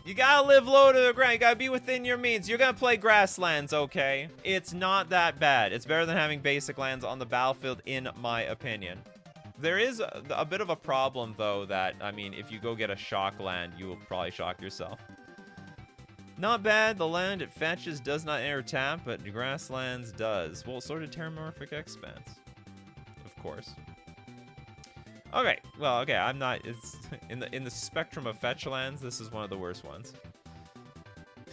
you gotta live low to the ground. You gotta be within your means. You're gonna play Grasslands, okay? It's not that bad. It's better than having basic lands on the battlefield, in my opinion. There is a bit of a problem, though, that, I mean, if you go get a shock land, you will probably shock yourself. Not bad. The land it fetches does not enter tap, but Grasslands does. Well, so did Terramorphic Expanse. Of course. Okay, well, okay, I'm not, it's, in the spectrum of fetch lands, this is one of the worst ones.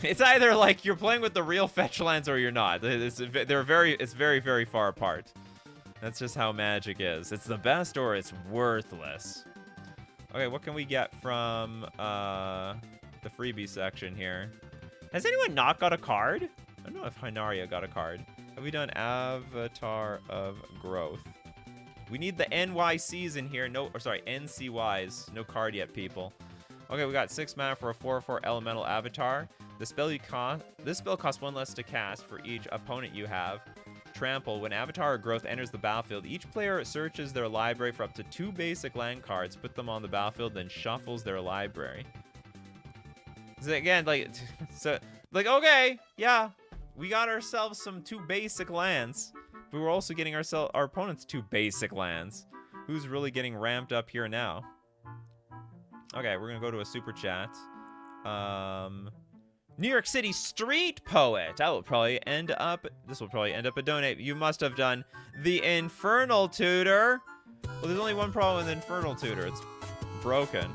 It's either, like, you're playing with the real fetch lands or you're not. It's very, very far apart. That's just how Magic is. It's the best or it's worthless. Okay, what can we get from the freebie section here? Has anyone not got a card? I don't know if Hynaria got a card. Have we done Avatar of Growth? We need the NYCs in here. No, or sorry, NCYs. No card yet, people. Okay, we got 6 mana for a 4/4 elemental avatar. This spell costs 1 less to cast for each opponent you have. Trample. When Avatar of Growth enters the battlefield, each player searches their library for up to 2 basic land cards, put them on the battlefield, then shuffles their library. So again, like, so, like, okay, yeah, we got ourselves some 2 basic lands, but we're also getting our opponents 2 basic lands. Who's really getting ramped up here now? Okay, we're gonna go to a super chat. New York City Street Poet. This will probably end up a donate. You must have done the Infernal Tutor. Well, there's only one problem with Infernal Tutor. It's broken.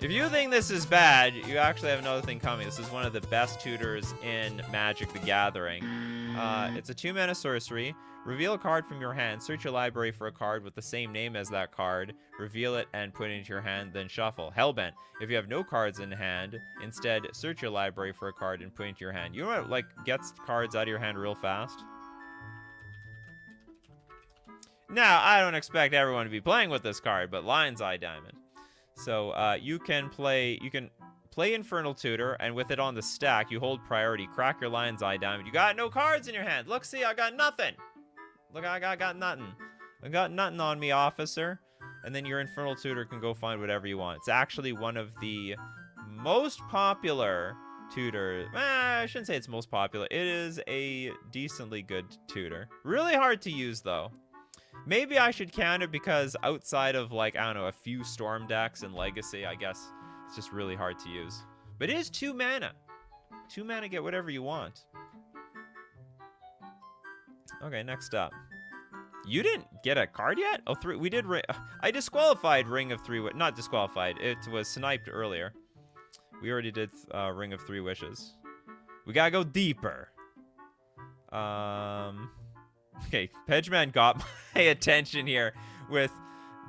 If you think this is bad, you actually have another thing coming. This is one of the best tutors in Magic the Gathering. It's a 2-mana sorcery. Reveal a card from your hand. Search your library for a card with the same name as that card. Reveal it and put it into your hand, then shuffle. Hellbent. If you have no cards in hand, instead search your library for a card and put it into your hand. You know what, like, gets cards out of your hand real fast? Now, I don't expect everyone to be playing with this card, but Lion's Eye Diamond. So you can play Infernal Tutor, and with it on the stack, you hold priority, crack your Lion's Eye Diamond. You got no cards in your hand. Look, see, I got nothing. Look, I got nothing. I got nothing on me, officer. And then your Infernal Tutor can go find whatever you want. It's actually one of the most popular tutors. I shouldn't say it's most popular. It is a decently good tutor. Really hard to use, though. Maybe I should count it because outside of, like, I don't know, a few Storm decks and Legacy, I guess it's just really hard to use. But it is 2 mana. 2 mana, get whatever you want. Okay, next up. You didn't get a card yet? Oh, we did. I disqualified Ring of 3. Not disqualified. It was sniped earlier. We already did Ring of 3 Wishes. We gotta go deeper. Okay, Pedgeman got my attention here with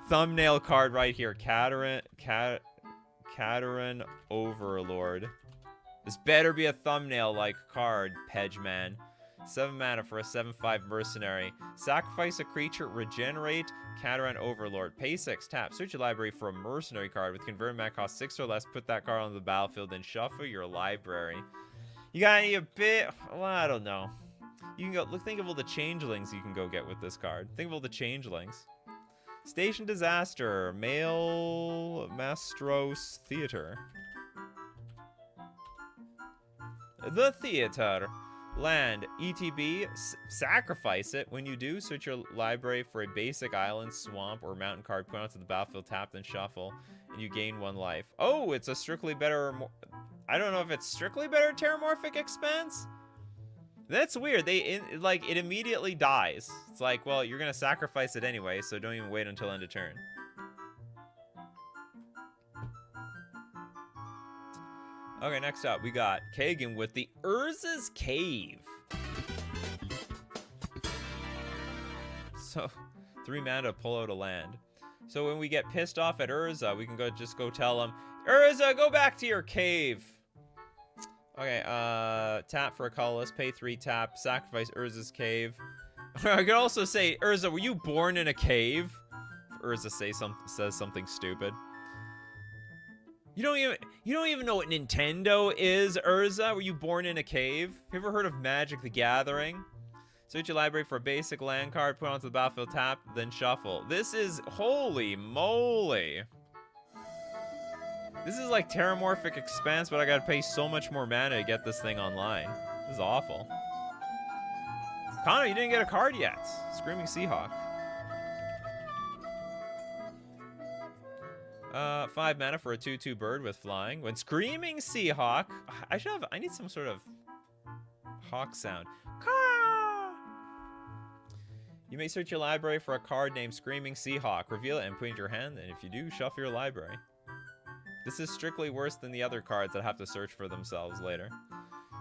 thumbnail card right here. Cateran Overlord. This better be a thumbnail-like card, Pedgeman. 7 mana for a 7/5 mercenary. Sacrifice a creature, regenerate, Cateran Overlord. Pay 6, tap. Search your library for a mercenary card with converted mana cost 6 or less. Put that card on the battlefield, then shuffle your library. You got any a bit? Well, I don't know. You can go look. Think of all the changelings you can go get with this card. Think of all the changelings. Station Disaster, Male Mastros Theater. The Theater. Land, ETB, sacrifice it. When you do, search your library for a basic island, swamp, or mountain card, put onto the battlefield, tap, then shuffle, and you gain 1 life. Oh, it's a strictly better... I don't know if it's strictly better Terramorphic Expanse? That's weird. It immediately dies. It's like, well, you're going to sacrifice it anyway, so don't even wait until end of turn. Okay, next up, we got Kagan with the Urza's Cave. So, 3 mana to pull out a land. So when we get pissed off at Urza, we can just go tell him, Urza, go back to your cave. Okay, tap for a colorless, pay 3, tap, sacrifice Urza's Cave. I could also say, Urza, were you born in a cave? If Urza says something stupid. You don't even know what Nintendo is, Urza. Were you born in a cave? Have you ever heard of Magic the Gathering? Search your library for a basic land card, put it onto the battlefield, tap, then shuffle. This is holy moly. This is like Terramorphic Expanse, but I gotta pay so much more mana to get this thing online. This is awful. Connor, you didn't get a card yet. Screaming Seahawk. 5 mana for a 2/2 bird with flying. When Screaming Seahawk, I need some sort of hawk sound. Caw! You may search your library for a card named Screaming Seahawk. Reveal it and put it in your hand, and if you do, shuffle your library. This is strictly worse than the other cards that have to search for themselves later.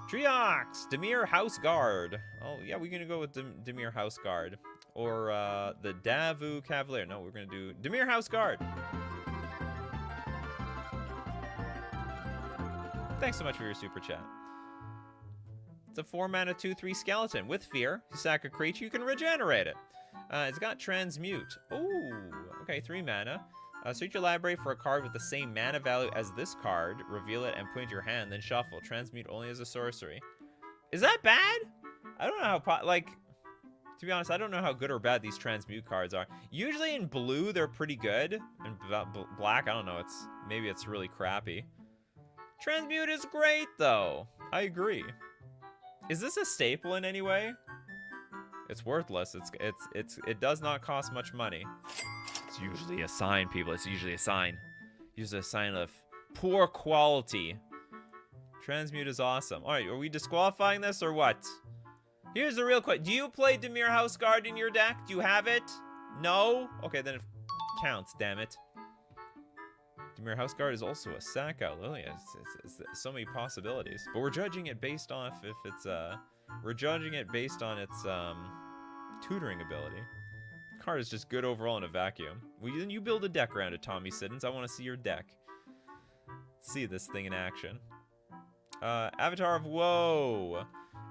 Triox, Dimir House Guard. Oh, yeah, we're gonna go with Dimir House Guard. Or, the Davu Cavalier. No, we're gonna do Dimir House Guard. Thanks so much for your super chat. It's a 4 mana 2/3 skeleton with fear. You sack a creature, you can regenerate it. It's got transmute. Ooh, okay, 3 mana. Search your library for a card with the same mana value as this card. Reveal it and put it in your hand, then shuffle. Transmute only as a sorcery. Is that bad? I don't know how, to be honest, I don't know how good or bad these transmute cards are. Usually in blue, they're pretty good. In black, I don't know, maybe it's really crappy. Transmute is great, though. I agree. Is this a staple in any way? It's worthless. It does not cost much money. It's usually a sign, people. It's usually a sign. Usually a sign of poor quality. Transmute is awesome. All right, are we disqualifying this or what? Here's the real question. Do you play Dimir House Guard in your deck? Do you have it? No? Okay, then it counts, damn it. Dimir House Guard is also a sack outlet. It's so many possibilities. But we're judging it based off if it's, we're judging it based on its, tutoring ability. Card is just good overall in a vacuum. Well, then you build a deck around it, Tommy Siddons. I want to see your deck. Let's see this thing in action. Avatar of Woe.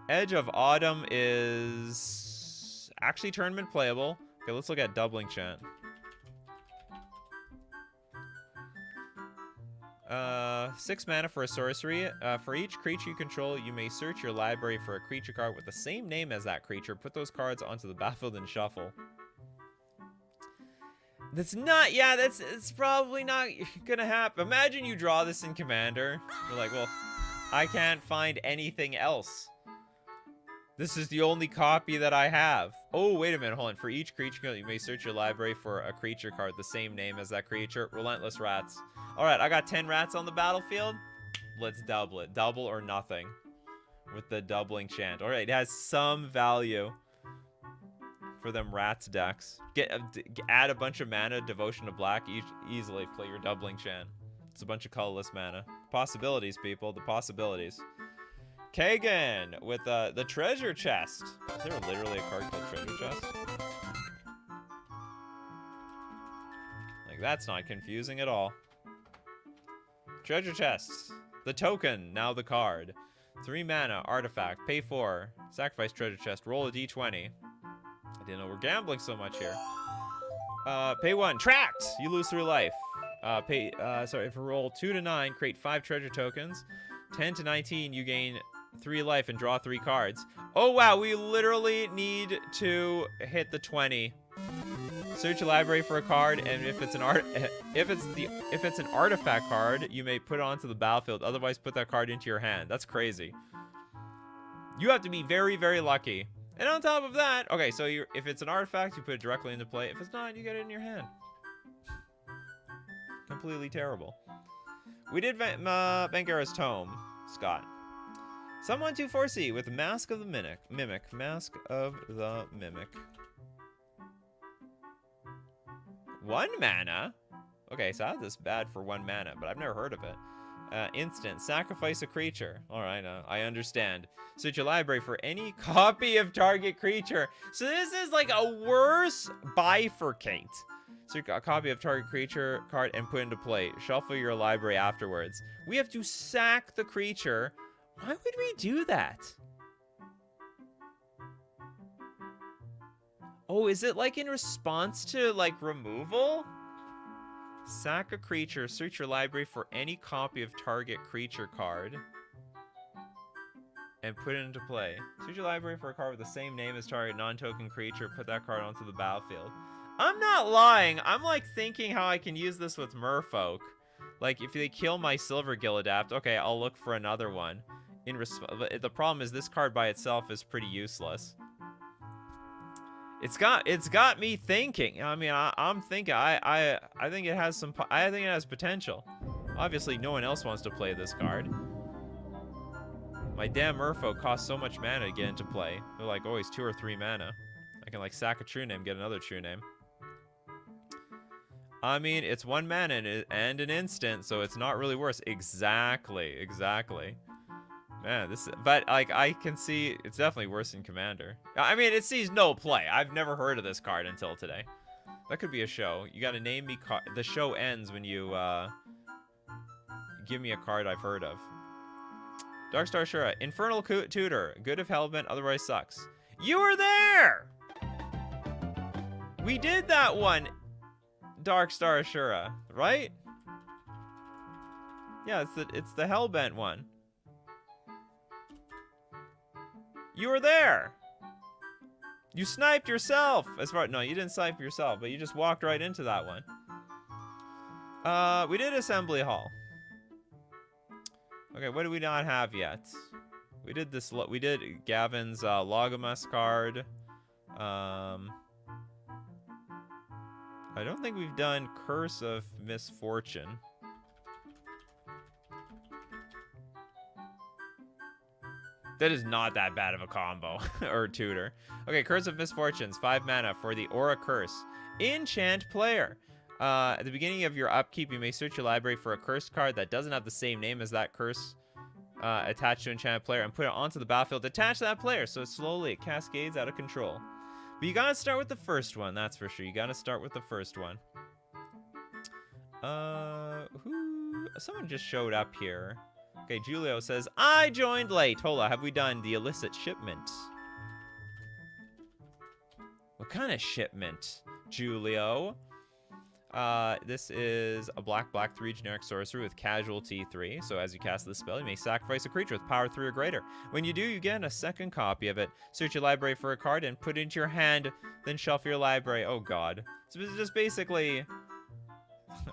Edge of Autumn is actually tournament playable. Okay, let's look at doubling chant. 6 mana for a sorcery. For each creature you control, you may search your library for a creature card with the same name as that creature. Put those cards onto the battlefield and shuffle. That's not, yeah, it's probably not gonna happen. Imagine you draw this in Commander. You're like, well, I can't find anything else. This is the only copy that I have. Oh, wait a minute, hold on. For each creature, you may search your library for a creature card with the same name as that creature. Relentless Rats. All right, I got 10 rats on the battlefield. Let's double it. Double or nothing with the doubling chant. All right, it has some value for them rats decks. Add a bunch of mana, Devotion to Black, easily play your doubling chant. It's a bunch of colorless mana. Possibilities, people, the possibilities. Kagan with the treasure chest. Is there literally a card called treasure chest? Like, that's not confusing at all. Treasure chests. The token, now the card. 3 mana, artifact, pay 4. Sacrifice treasure chest, roll a d20. I didn't know we're gambling so much here. Pay 1, tracked! You lose 3 life. If you roll 2 to 9, create 5 treasure tokens. 10 to 19, you gain 3 life and draw 3 cards. Oh wow, we literally need to hit the 20. Search your library for a card, and if it's an artifact card, you may put it onto the battlefield. Otherwise, put that card into your hand. That's crazy. You have to be very, very lucky. And on top of that, okay, so if it's an artifact, you put it directly into play. If it's not, you get it in your hand. Completely terrible. We did Bangara's Tome, Scott. Someone 2/4C with Mask of the Mimic. Mask of the Mimic. 1 mana? Okay, so how is this bad for 1 mana, but I've never heard of it. Instant, sacrifice a creature. Alright, I understand. Search your library for any copy of target creature. So this is like a worse bifurcate. Search a copy of target creature card and put into play. Shuffle your library afterwards. We have to sack the creature. Why would we do that? Oh, is it like in response to like removal? Sack a creature, search your library for any copy of target creature card and put it into play. Search your library for a card with the same name as target non-token creature, put that card onto the battlefield. I'm not lying, I'm like thinking how I can use this with merfolk. Like if they kill my Silver Gilladapt, okay, I'll look for another one. The problem is this card by itself is pretty useless. It's got me thinking. I mean, I'm thinking. I think it has some. I think it has potential. Obviously, no one else wants to play this card. My damn Merfolk costs so much mana to get into play. They're like always 2 or 3 mana. I can like sack a True Name, get another True Name. I mean, it's 1 mana and an instant, so it's not really worse. Exactly. Man, but like I can see it's definitely worse in Commander. I mean, it sees no play. I've never heard of this card until today. That could be a show. You gotta name me the show ends when you give me a card I've heard of. Darkstar Shura, Infernal Tutor, good if Hellbent, otherwise sucks. You were there! We did that one, Darkstar Shura, right? Yeah, it's the Hellbent one. You were there. You sniped yourself. No, you didn't snipe yourself, but you just walked right into that one. We did Assembly Hall. Okay, what do we not have yet? We did this. We did Gavin's Logomus card. I don't think we've done Curse of Misfortune. That is not that bad of a combo or tutor. Okay, Curse of Misfortunes, 5 mana for the Aura Curse. Enchant player. At the beginning of your upkeep, you may search your library for a cursed card that doesn't have the same name as that curse attached to enchant player and put it onto the battlefield attached to that player. So slowly it cascades out of control. But you gotta start with the first one, that's for sure. You gotta start with the first one. Someone just showed up here. Okay, Julio says, I joined late. Hold on, have we done the illicit shipment? What kind of shipment, Julio? This is a black 3 generic sorcery with casualty 3. So as you cast this spell, you may sacrifice a creature with power 3 or greater. When you do, you get a second copy of it. Search your library for a card and put it into your hand, then shuffle your library. Oh god. So it's just basically,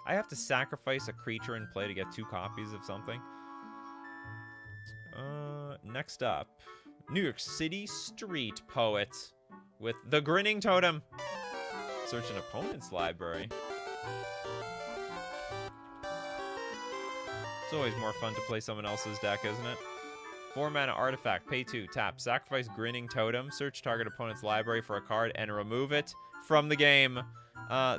I have to sacrifice a creature in play to get 2 copies of something. Next up, New York City Street Poet with the Grinning Totem. Search an opponent's library. It's always more fun to play someone else's deck, isn't it? 4 mana artifact, pay 2, tap, sacrifice Grinning Totem, search target opponent's library for a card, and remove it from the game.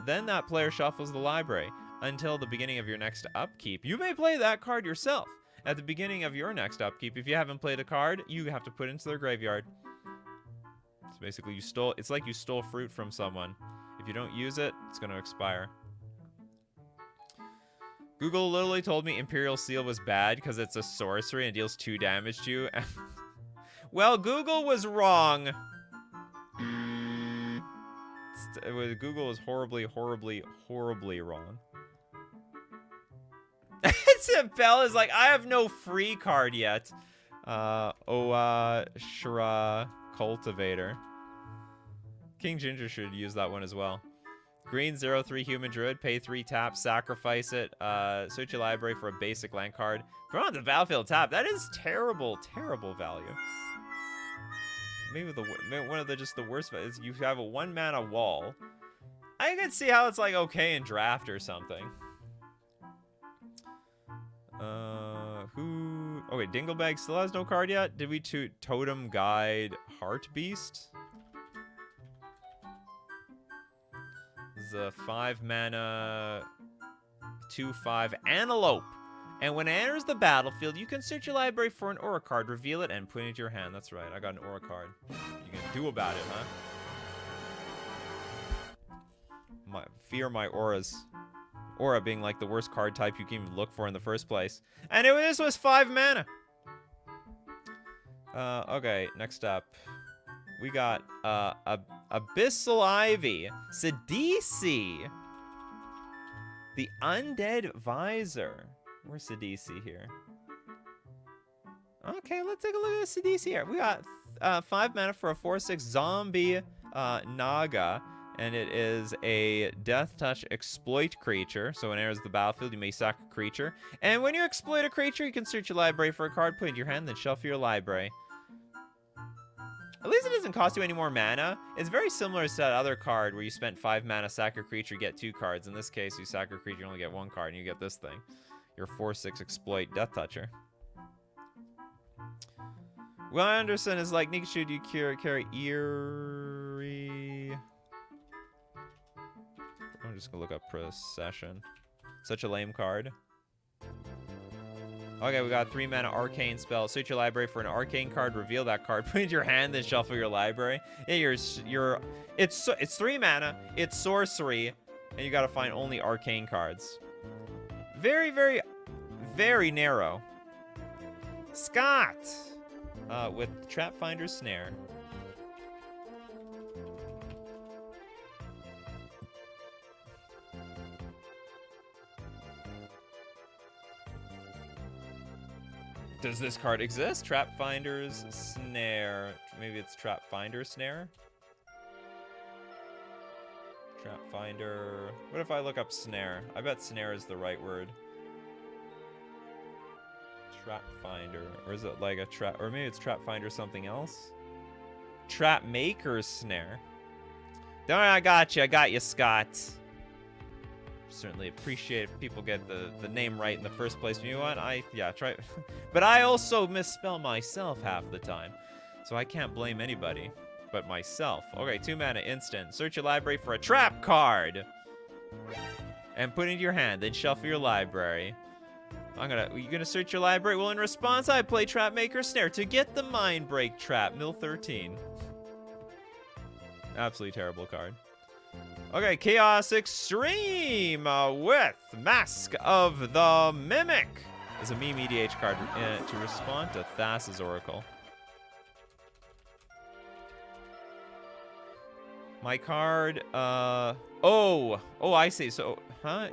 Then that player shuffles the library until the beginning of your next upkeep. You may play that card yourself. At the beginning of your next upkeep, if you haven't played a card, you have to put it into their graveyard. So basically, it's like you stole fruit from someone. If you don't use it, it's going to expire. Google literally told me Imperial Seal was bad because it's a sorcery and deals 2 damage to you. Well, Google was wrong. Google was horribly, horribly, horribly wrong. Bell is like, I have no free card yet. Shra Cultivator. King Ginger should use that one as well. Green 0/3 Human Druid, pay 3, tap, sacrifice it. Search your library for a basic land card. Put on the battlefield tap. That is terrible, terrible value. Maybe one of the worst is you have a 1 mana wall. I can see how it's like okay in draft or something. Oh wait, Dinglebag still has no card yet? Did we Totem Guide Heart Beast? This is a 5 mana 2/5 Antelope. And when it enters the battlefield, you can search your library for an aura card, reveal it, and put it into your hand. That's right, I got an aura card. You can do about it, huh? Fear my auras. Aura being like the worst card type you can even look for in the first place. And this was 5 mana. Okay, next up. We got Abyssal Ivy. Sidisi. The Undead Visor. Where's Sidisi here? Okay, let's take a look at Sidisi here. We got 5 mana for a 4/6 zombie Naga. And it is a Death Touch exploit creature. So when it enters the battlefield, you may sack a creature. And when you exploit a creature, you can search your library for a card, put it in your hand, then shuffle your library. At least it doesn't cost you any more mana. It's very similar to that other card where you spent 5 mana, sack a creature, get 2 cards. In this case, you sack a creature, you only get 1 card, and you get this thing. Your 4/6 exploit Death Toucher. Will Anderson is like, Nikachu, do you carry Eerie? I'm just gonna look up Procession. Such a lame card. Okay, we got 3 mana arcane spell. Search your library for an arcane card, reveal that card, put it in your hand, then shuffle your library. Yeah, it's 3 mana, it's sorcery, and you gotta find only arcane cards. Very, very, very narrow. Scott! With Trap Finder Snare. Does this card exist? Trap Finder's Snare. Maybe it's Trap Finder Snare? Trap Finder. What if I look up Snare? I bet Snare is the right word. Trap Finder. Or is it like a trap? Or maybe it's Trap Finder something else? Trap Maker's Snare. Don't worry, I got you, Scott. Certainly appreciate if people get the name right in the first place. You know what? Try. But I also misspell myself half the time. So I can't blame anybody but myself. Okay, 2 mana instant. Search your library for a trap card. And put it into your hand, then shuffle your library. You gonna search your library? Well, in response, I play Trap Maker Snare to get the Mind Break Trap, Mill 13. Absolutely terrible card. Okay, Chaos Extreme with Mask of the Mimic is a meme EDH card to respond to Thassa's Oracle. My card, oh, I see. So,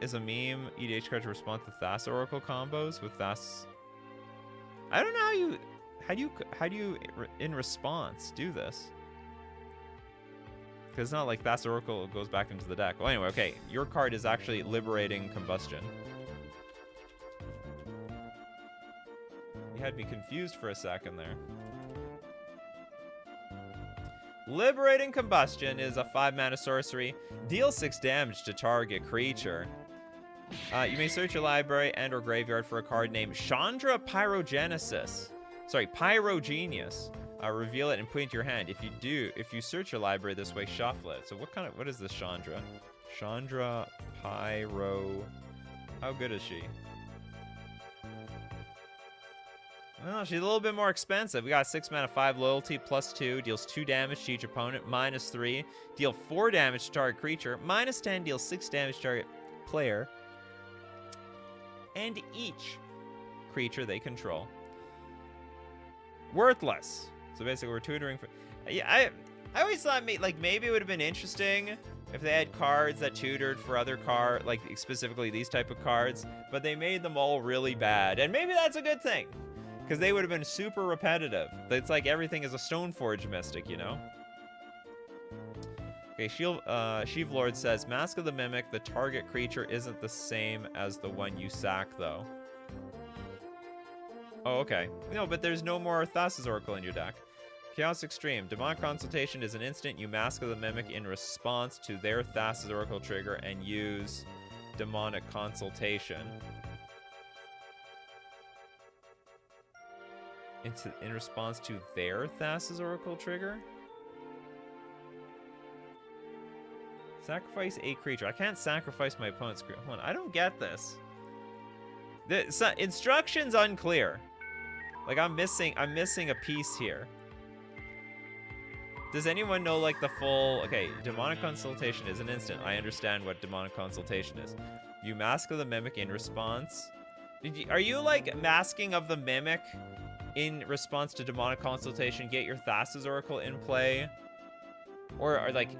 is a meme EDH card to respond to Thas Oracle combos with Thas? I don't know how do you in response do this? Because it's not like Thas Oracle goes back into the deck. Well, anyway, okay, your card is actually Liberating Combustion. You had me confused for a second there. Liberating Combustion is a 5-mana sorcery. Deal 6 damage to target creature. You may search your library and or graveyard for a card named Chandra Pyrogenius. Reveal it and put it into your hand. If you search your library this way, shuffle it. So what is this Chandra? Chandra Pyro. How good is she? Well, she's a little bit more expensive. We got 6 mana, 5 loyalty, +2, deals 2 damage to each opponent, -3, deal 4 damage to target creature, -10, deals 6 damage to target player, and each creature they control. Worthless. So basically, we're tutoring for. Yeah, I always thought maybe it would have been interesting if they had cards that tutored for other like specifically these type of cards, but they made them all really bad, and maybe that's a good thing. Because they would have been super repetitive. It's like everything is a Stoneforge Mystic, you know? Okay, Sheev Lord says, Mask of the Mimic, the target creature isn't the same as the one you sack, though. Oh, okay. No, but there's no more Thassa's Oracle in your deck. Chaos Extreme. Demonic Consultation is an instant. You Mask of the Mimic in response to their Thassa's Oracle trigger and use Demonic Consultation. In response to their Thassa's Oracle trigger? Sacrifice a creature. I can't sacrifice my opponent's creature. Hold on, I don't get this. The instructions unclear. Like I'm missing a piece here. Does anyone know like the full? Okay, Demonic Consultation is an instant. I understand what Demonic Consultation is. You Mask of the Mimic in response. Are you like masking of the Mimic in response to Demonic Consultation? Get your Thassa's Oracle in play, or like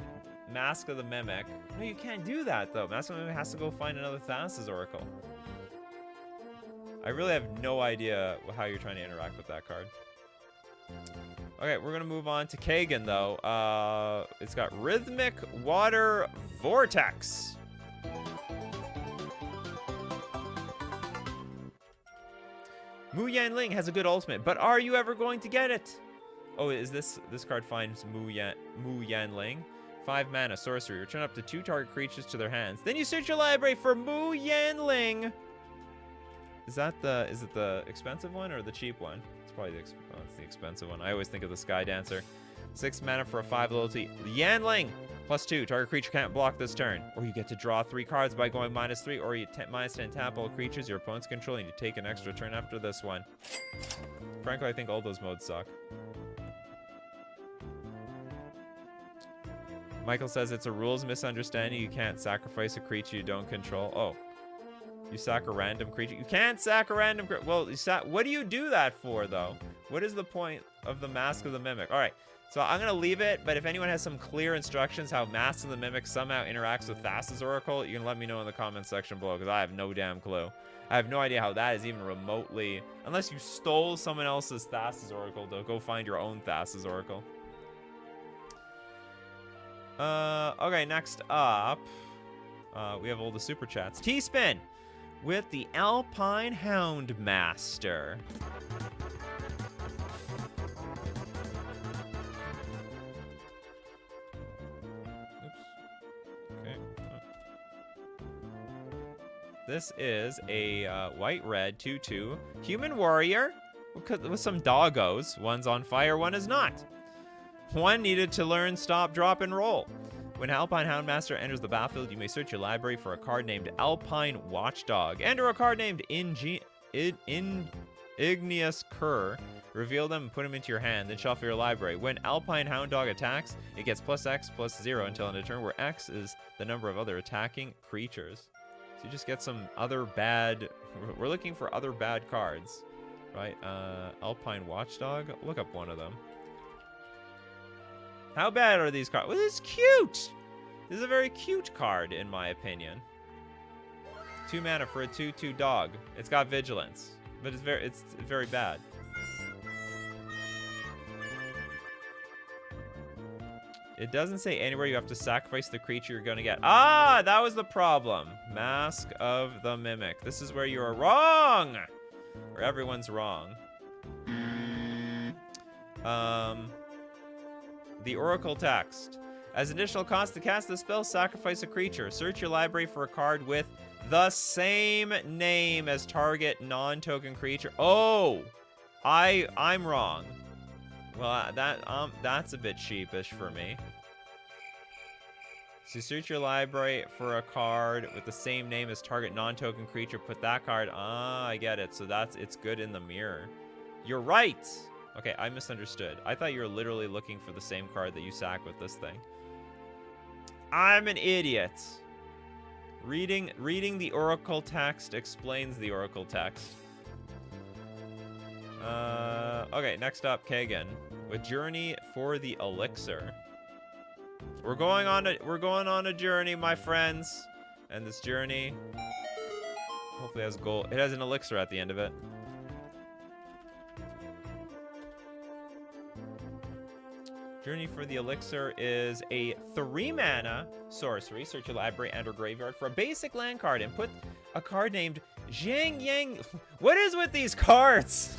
Mask of the Mimic? No, you can't do that though. Mask of the Mimic has to go find another Thassa's Oracle. I really have no idea how you're trying to interact with that card. Okay, we're gonna move on to Kagan though. It's got Rhythmic Water Vortex. Mu Yanling has a good ultimate, but are you ever going to get it? Oh, is this card finds Mu Yanling? 5 mana, sorcery. Return up to 2 target creatures to their hands. Then you search your library for Mu Yanling. Is it the expensive one or the cheap one? It's probably it's the expensive one. I always think of the Sky Dancer. 6 mana for a 5 loyalty. Yanling! +2. Target creature can't block this turn. Or you get to draw 3 cards by going -3, or you -10 tap all creatures your opponent's control, and you take an extra turn after this one. Frankly, I think all those modes suck. Michael says it's a rules misunderstanding. You can't sacrifice a creature you don't control. Oh. You sack a random creature. You can't sack a random creature. Well, what do you do that for, though? What is the point of the Mask of the Mimic? All right. So I'm going to leave it, but if anyone has some clear instructions how Mask of the Mimic somehow interacts with Thassa's Oracle, you can let me know in the comments section below, because I have no damn clue. I have no idea how that is even remotely... Unless you stole someone else's Thassa's Oracle to go find your own Thassa's Oracle. Okay, next up, we have all the Super Chats. T-Spin with the Alpine Hound Master. This is a white-red 2/2 human warrior with some doggos. One's on fire, one is not. One needed to learn stop, drop, and roll. When Alpine Houndmaster enters the battlefield, you may search your library for a card named Alpine Watchdog and or a card named Igneous Cur. Reveal them and put them into your hand, then shuffle your library. When Alpine Hound Dog attacks, it gets +X +0 until end of turn, where X is the number of other attacking creatures. So you just get some other bad... We're looking for other bad cards, right? Alpine Watchdog? Look up one of them. How bad are these cards? Well, this is cute. This is a very cute card, in my opinion. 2 mana for a 2/2 dog. It's got vigilance, but it's very bad. It doesn't say anywhere you have to sacrifice the creature you're gonna get. Ah, that was the problem. Mask of the Mimic. This is where you are wrong. Or everyone's wrong. The Oracle text. As additional cost to cast the spell, sacrifice a creature. Search your library for a card with the same name as target non-token creature. Oh, I'm wrong. Well, that's a bit sheepish for me. So search your library for a card with the same name as target non-token creature. Put that card. Ah, I get it. So it's good in the mirror. You're right. Okay, I misunderstood. I thought you were literally looking for the same card that you sack with this thing. I'm an idiot. Reading the Oracle text explains the Oracle text. Okay, next up, Kagan with Journey for the Elixir. We're going on a journey, my friends, and this journey hopefully has gold. It has an elixir at the end of it. Journey for the Elixir is a 3-mana sorcery. Search your library and or graveyard for a basic land card and put a card named Zhang Yang. What is with these cards?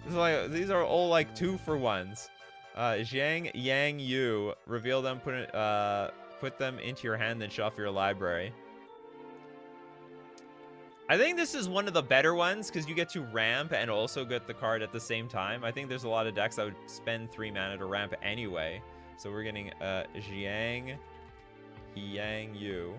These are all like 2-for-1s. Zhang Yang Yu. Reveal them, put them into your hand, then shuffle your library. I think this is one of the better ones because you get to ramp and also get the card at the same time. I think there's a lot of decks that would spend 3 mana to ramp anyway. So we're getting Zhang Yang Yu.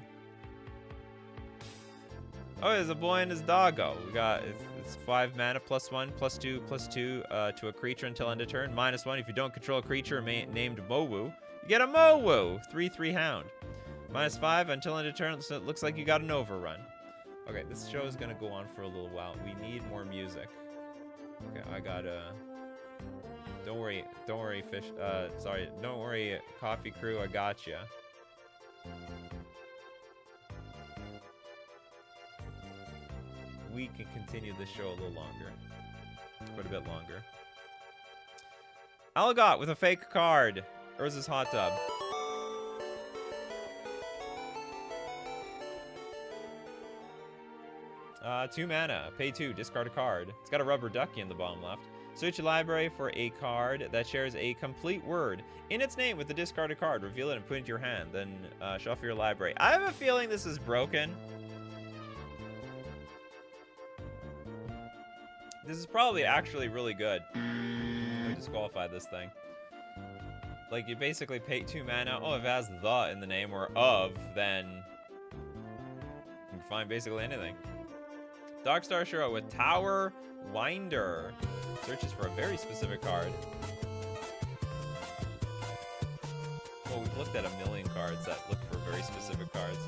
Oh, there's a boy and his doggo. We got it's 5 mana +1/+2/+2 to a creature until end of turn. -1 if you don't control a creature named Mowu. You get a Mowu. 3/3 hound. -5 until end of turn. So it looks like you got an overrun. Okay, this show is gonna go on for a little while. We need more music. Okay, I gotta. Don't worry, fish. Sorry, don't worry, coffee crew. I got ya. We can continue this show a little longer, quite a bit longer. Algot with a fake card. Urza's hot tub. Two mana, pay 2, discard a card. It's got a rubber ducky in the bottom left. Search your library for a card that shares a complete word in its name with the discarded card. Reveal it and put it into your hand, then shuffle your library. I have a feeling this is broken. This is probably actually really good. Let me disqualify this thing. Like, you basically pay 2 mana. Oh, if it has the in the name or of, then you can find basically anything. Darkstar Shiro with Tower Winder. Searches for a very specific card. Well, we've looked at a million cards that look for very specific cards.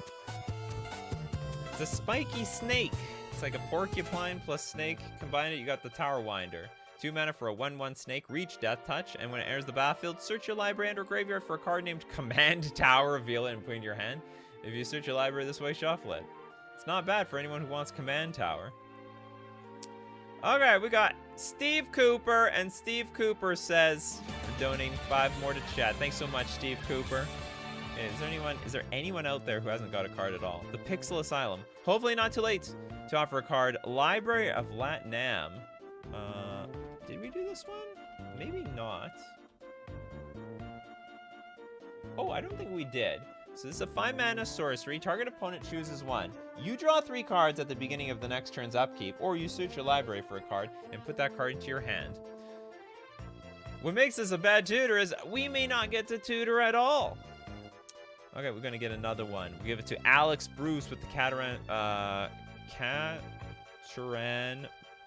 It's a spiky snake. It's like a porcupine plus snake. Combine it, you got the Tower Winder. 2 mana for a 1/1 snake. Reach, Death Touch. And when it enters the battlefield, search your library and or graveyard for a card named Command Tower. Reveal it and put it in your hand. If you search your library this way, shuffle it. It's not bad for anyone who wants Command Tower. Okay, we got Steve Cooper, and Steve Cooper says we're donating 5 more to chat. Thanks so much, Steve Cooper. Is there anyone out there who hasn't got a card at all? The Pixel Asylum. Hopefully not too late to offer a card. Library of Latnam. Did we do this one? Maybe not. Oh, I don't think we did. So this is a 5 mana sorcery. Target opponent chooses 1. You draw 3 cards at the beginning of the next turn's upkeep, or you search your library for a card and put that card into your hand. What makes this a bad tutor is we may not get to tutor at all. Okay, we're gonna get another one. We give it to Alex Bruce with the Cataran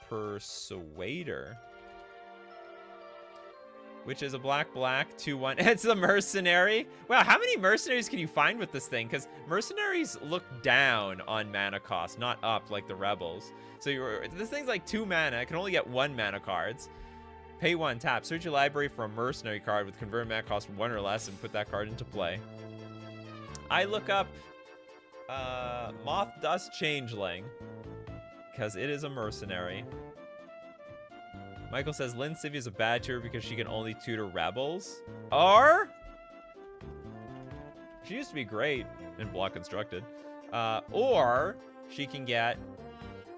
Persuader, which is a black 2/1. It's the mercenary. Wow, how many mercenaries can you find with this thing? Because mercenaries look down on mana cost, not up like the rebels. So this thing's like 2 mana. It can only get 1 mana cards. Pay 1, tap. Search your library for a mercenary card with converted mana cost 1 or less and put that card into play. I look up Moth Dust Changeling because it is a mercenary. Michael says Lynn Sivy is a bad tutor because she can only tutor rebels. Or she used to be great in Block Constructed. Or she can get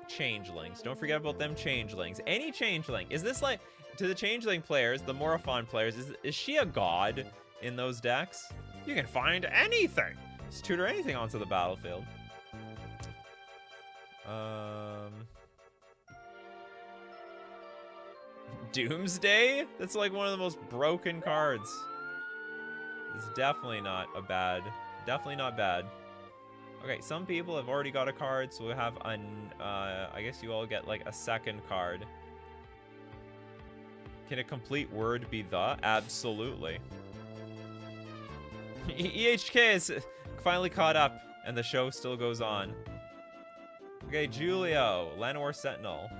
changelings. Don't forget about them changelings. Any changeling. Is this like, to the changeling players, the Morophon players, is she a god in those decks? You can find anything. Just tutor anything onto the battlefield. Doomsday? That's like one of the most broken cards. It's definitely not a bad. Definitely not bad. Okay, some people have already got a card, so we have an. I guess you all get like a second card. Can a complete word be the? Absolutely. EHK is finally caught up, and the show still goes on. Okay, Julio, Llanowar Sentinel.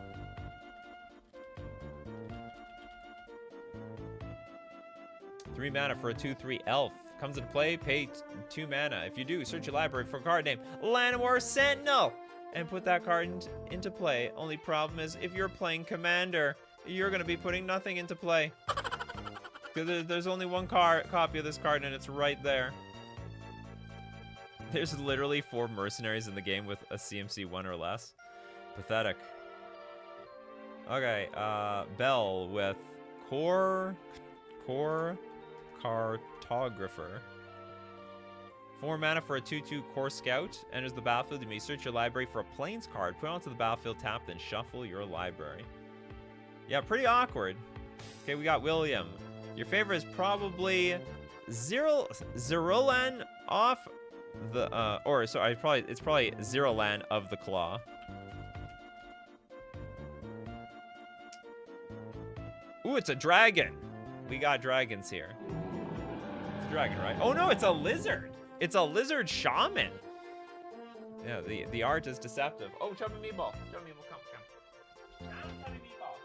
Three mana for a 2/3 elf. Comes into play, pay 2 mana. If you do, search your library for a card named Llanowar Sentinel and put that card into play. Only problem is if you're playing Commander, you're going to be putting nothing into play. There's only one copy of this card, and it's right there. There's literally 4 mercenaries in the game with a CMC 1 or less. Pathetic. Okay, Bell with Core Cartographer. 4 mana for a 2/2 Core Scout. Enters the battlefield. You may search your library for a Plains card. Put it onto the battlefield, tap, then shuffle your library. Yeah, pretty awkward. Okay, we got William. Your favorite is probably Zerolan off the it's probably Zerolan of the Claw. Ooh, it's a dragon. We got dragons here. It's a dragon, right? Oh no, it's a lizard. It's a lizard shaman. Yeah, the art is deceptive. Oh, Chubby Meatball. Chubby Meatball, come. Chubby Meatball.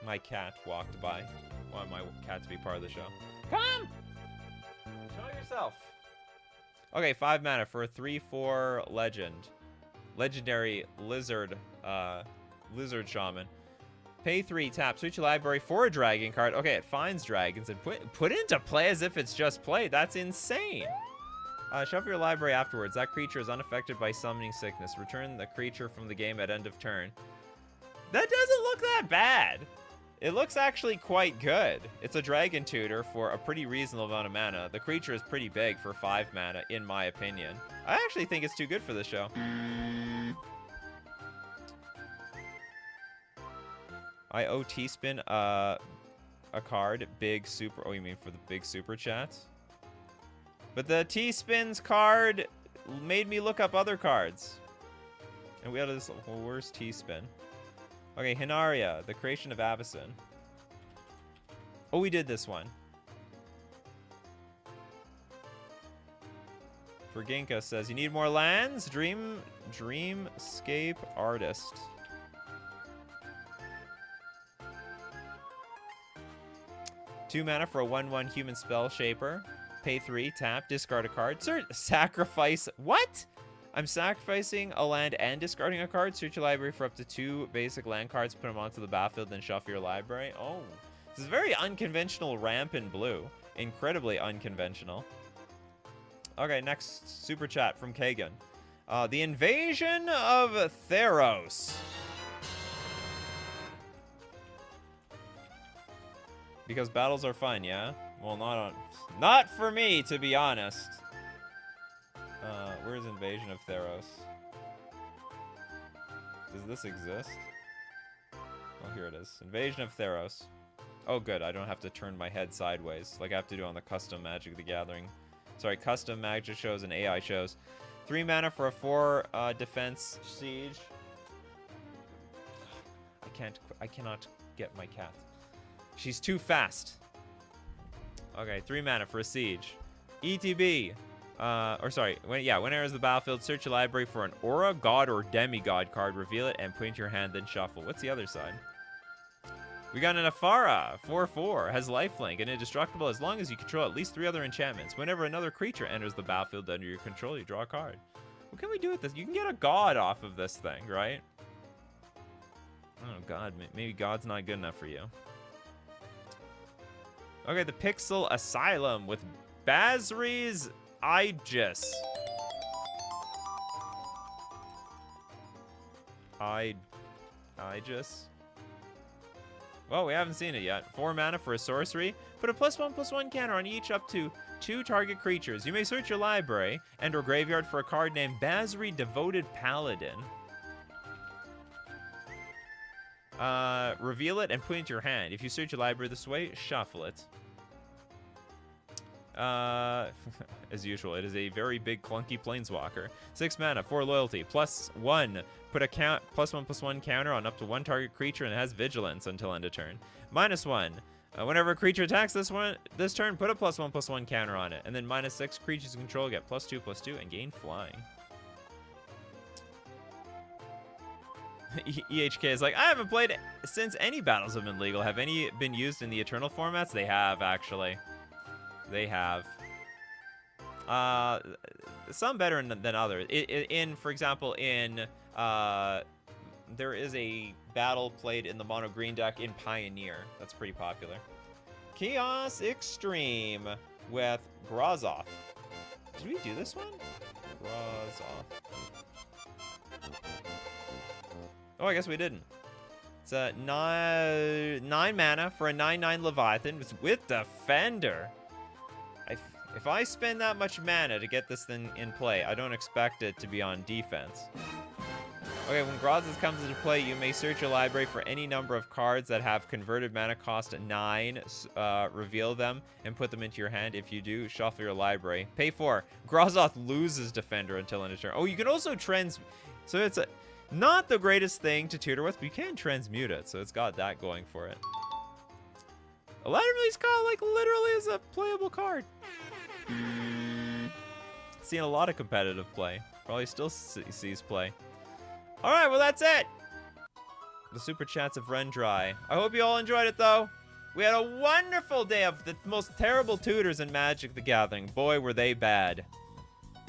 My cat walked by. I want my cat to be part of the show. Come! Show yourself. Okay, 5 mana for a 3/4 legend. Legendary lizard shaman. Pay 3, tap, switch your library for a dragon card. Okay, it finds dragons and put it into play as if it's just played. That's insane. Shuffle your library afterwards. That creature is unaffected by summoning sickness. Return the creature from the game at end of turn. That doesn't look that bad. It looks actually quite good. It's a dragon tutor for a pretty reasonable amount of mana. The creature is pretty big for 5 mana, in my opinion. I actually think it's too good for this show. I owe T-Spin a card, big super. Oh, you mean for the big super chat? But the T-Spin's card made me look up other cards. And we had this worst T-Spin. Okay, Hinaria, the creation of Avacyn. Oh, we did this one. Ferginka says, you need more lands? Dreamscape Artist. Two mana for a 1/1 human spell shaper. Pay 3, tap, discard a card. Sacrifice. What? I'm sacrificing a land and discarding a card. Search your library for up to 2 basic land cards. Put them onto the battlefield, then shuffle your library. Oh, this is very unconventional ramp in blue. Incredibly unconventional. Okay, next super chat from Kagan. The invasion of Theros. Because battles are fun, yeah? Well, not for me, to be honest. Where's Invasion of Theros? Does this exist? Oh, here it is. Invasion of Theros. Oh, good. I don't have to turn my head sideways like I have to do on the custom Magic the Gathering. Sorry, custom Magic shows and AI shows. 3 mana for a 4 defense siege. I cannot get my cat. She's too fast. Okay, 3 mana for a siege. ETB. When enters the battlefield, search your library for an aura, god, or demigod card. Reveal it and put it into your hand, then shuffle. What's the other side? We got an Afara, 4/4, has lifelink and indestructible as long as you control at least 3 other enchantments. Whenever another creature enters the battlefield under your control, you draw a card. What can we do with this? You can get a god off of this thing, right? Oh, God. Maybe god's not good enough for you. Okay, the Pixel Asylum with Basri's Aegis. Aegis? Well, we haven't seen it yet. 4 mana for a sorcery. Put a +1/+1 counter on each up to 2 target creatures. You may search your library and or graveyard for a card named Basri Devoted Paladin. Reveal it and put it into your hand. If you search your library this way, shuffle it. As usual, it is a very big clunky planeswalker. 6 mana, 4 loyalty, +1. Put a +1/+1 counter on up to 1 target creature and it has vigilance until end of turn. -1. Whenever a creature attacks this turn, put a +1/+1 counter on it. And then -6 creatures you control get +2/+2 and gain flying. EHK is like, I haven't played since any battles have been legal. Have any been used in the Eternal formats? They have, actually. They have. Some better than others. For example, there is a battle played in the mono green deck in Pioneer. That's pretty popular. Chaos Extreme with Grozoth. Did we do this one? Grozoth. Oh, I guess we didn't. It's a 9 mana for a 9/9 Leviathan with Defender. If I spend that much mana to get this thing in play, I don't expect it to be on defense. Okay, when Grozoth comes into play, you may search your library for any number of cards that have converted mana cost 9, reveal them, and put them into your hand. If you do, shuffle your library. Pay 4. Grozoth loses Defender until end of turn. Oh, you can also so it's not the greatest thing to tutor with, but you can transmute it, so it's got that going for it. A lot of these cards, like, literally is a playable card. Seen a lot of competitive play. Probably still sees play. Alright, well that's it. The super chats have run dry. I hope you all enjoyed it though. We had a wonderful day of the most terrible tutors in Magic the Gathering. Boy, were they bad.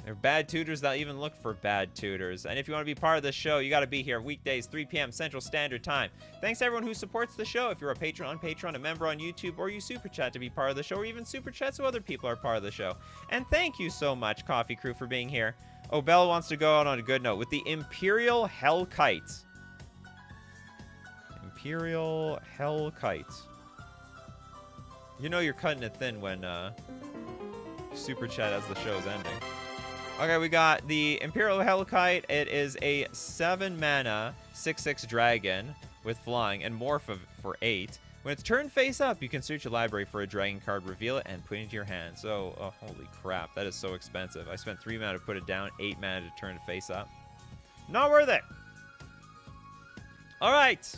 They're bad tutors that even look for bad tutors. And if you want to be part of this show, you got to be here weekdays, 3 p.m. Central Standard Time. Thanks to everyone who supports the show. If you're a patron on Patreon, a member on YouTube, or you super chat to be part of the show, or even super chat so other people are part of the show. And thank you so much, Coffee Crew, for being here. Oh, Bell wants to go out on a good note with the Imperial Hellkite. Imperial Hellkite. You know you're cutting it thin when super chat as the show's ending. Okay, we got the Imperial Hellkite. It is a 7 mana, 6/6 dragon with flying and morph for 8. When it's turned face up, you can search your library for a dragon card, reveal it, and put it into your hand. So, oh, holy crap, that is so expensive. I spent 3 mana to put it down, 8 mana to turn it face up. Not worth it. All right,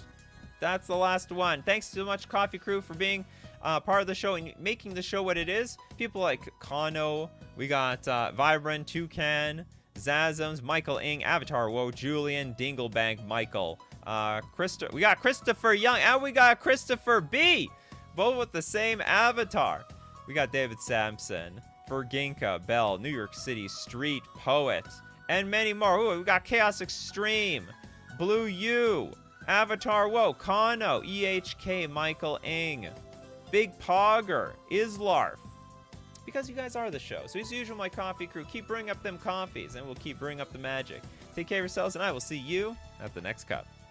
that's the last one. Thanks so much, Coffee Crew, for being part of the show and making the show what it is. People like Kano, we got Vibrant, Toucan, Zazums, Michael Ing, Avatar Woe, Julian, Dinglebank, Michael, we got Christopher Young, and we got Christopher B, both with the same avatar. We got David Sampson, Ferginka, Bell, New York City, Street Poet, and many more. Ooh, we got Chaos Extreme, Blue U, Avatar Woe, Kano, EHK, Michael Ing, Big Pogger, Islarf. Because you guys are the show. So as usual, my Coffee Crew, keep bringing up them coffees, and we'll keep bringing up the magic. Take care of yourselves, and I will see you at the next cup.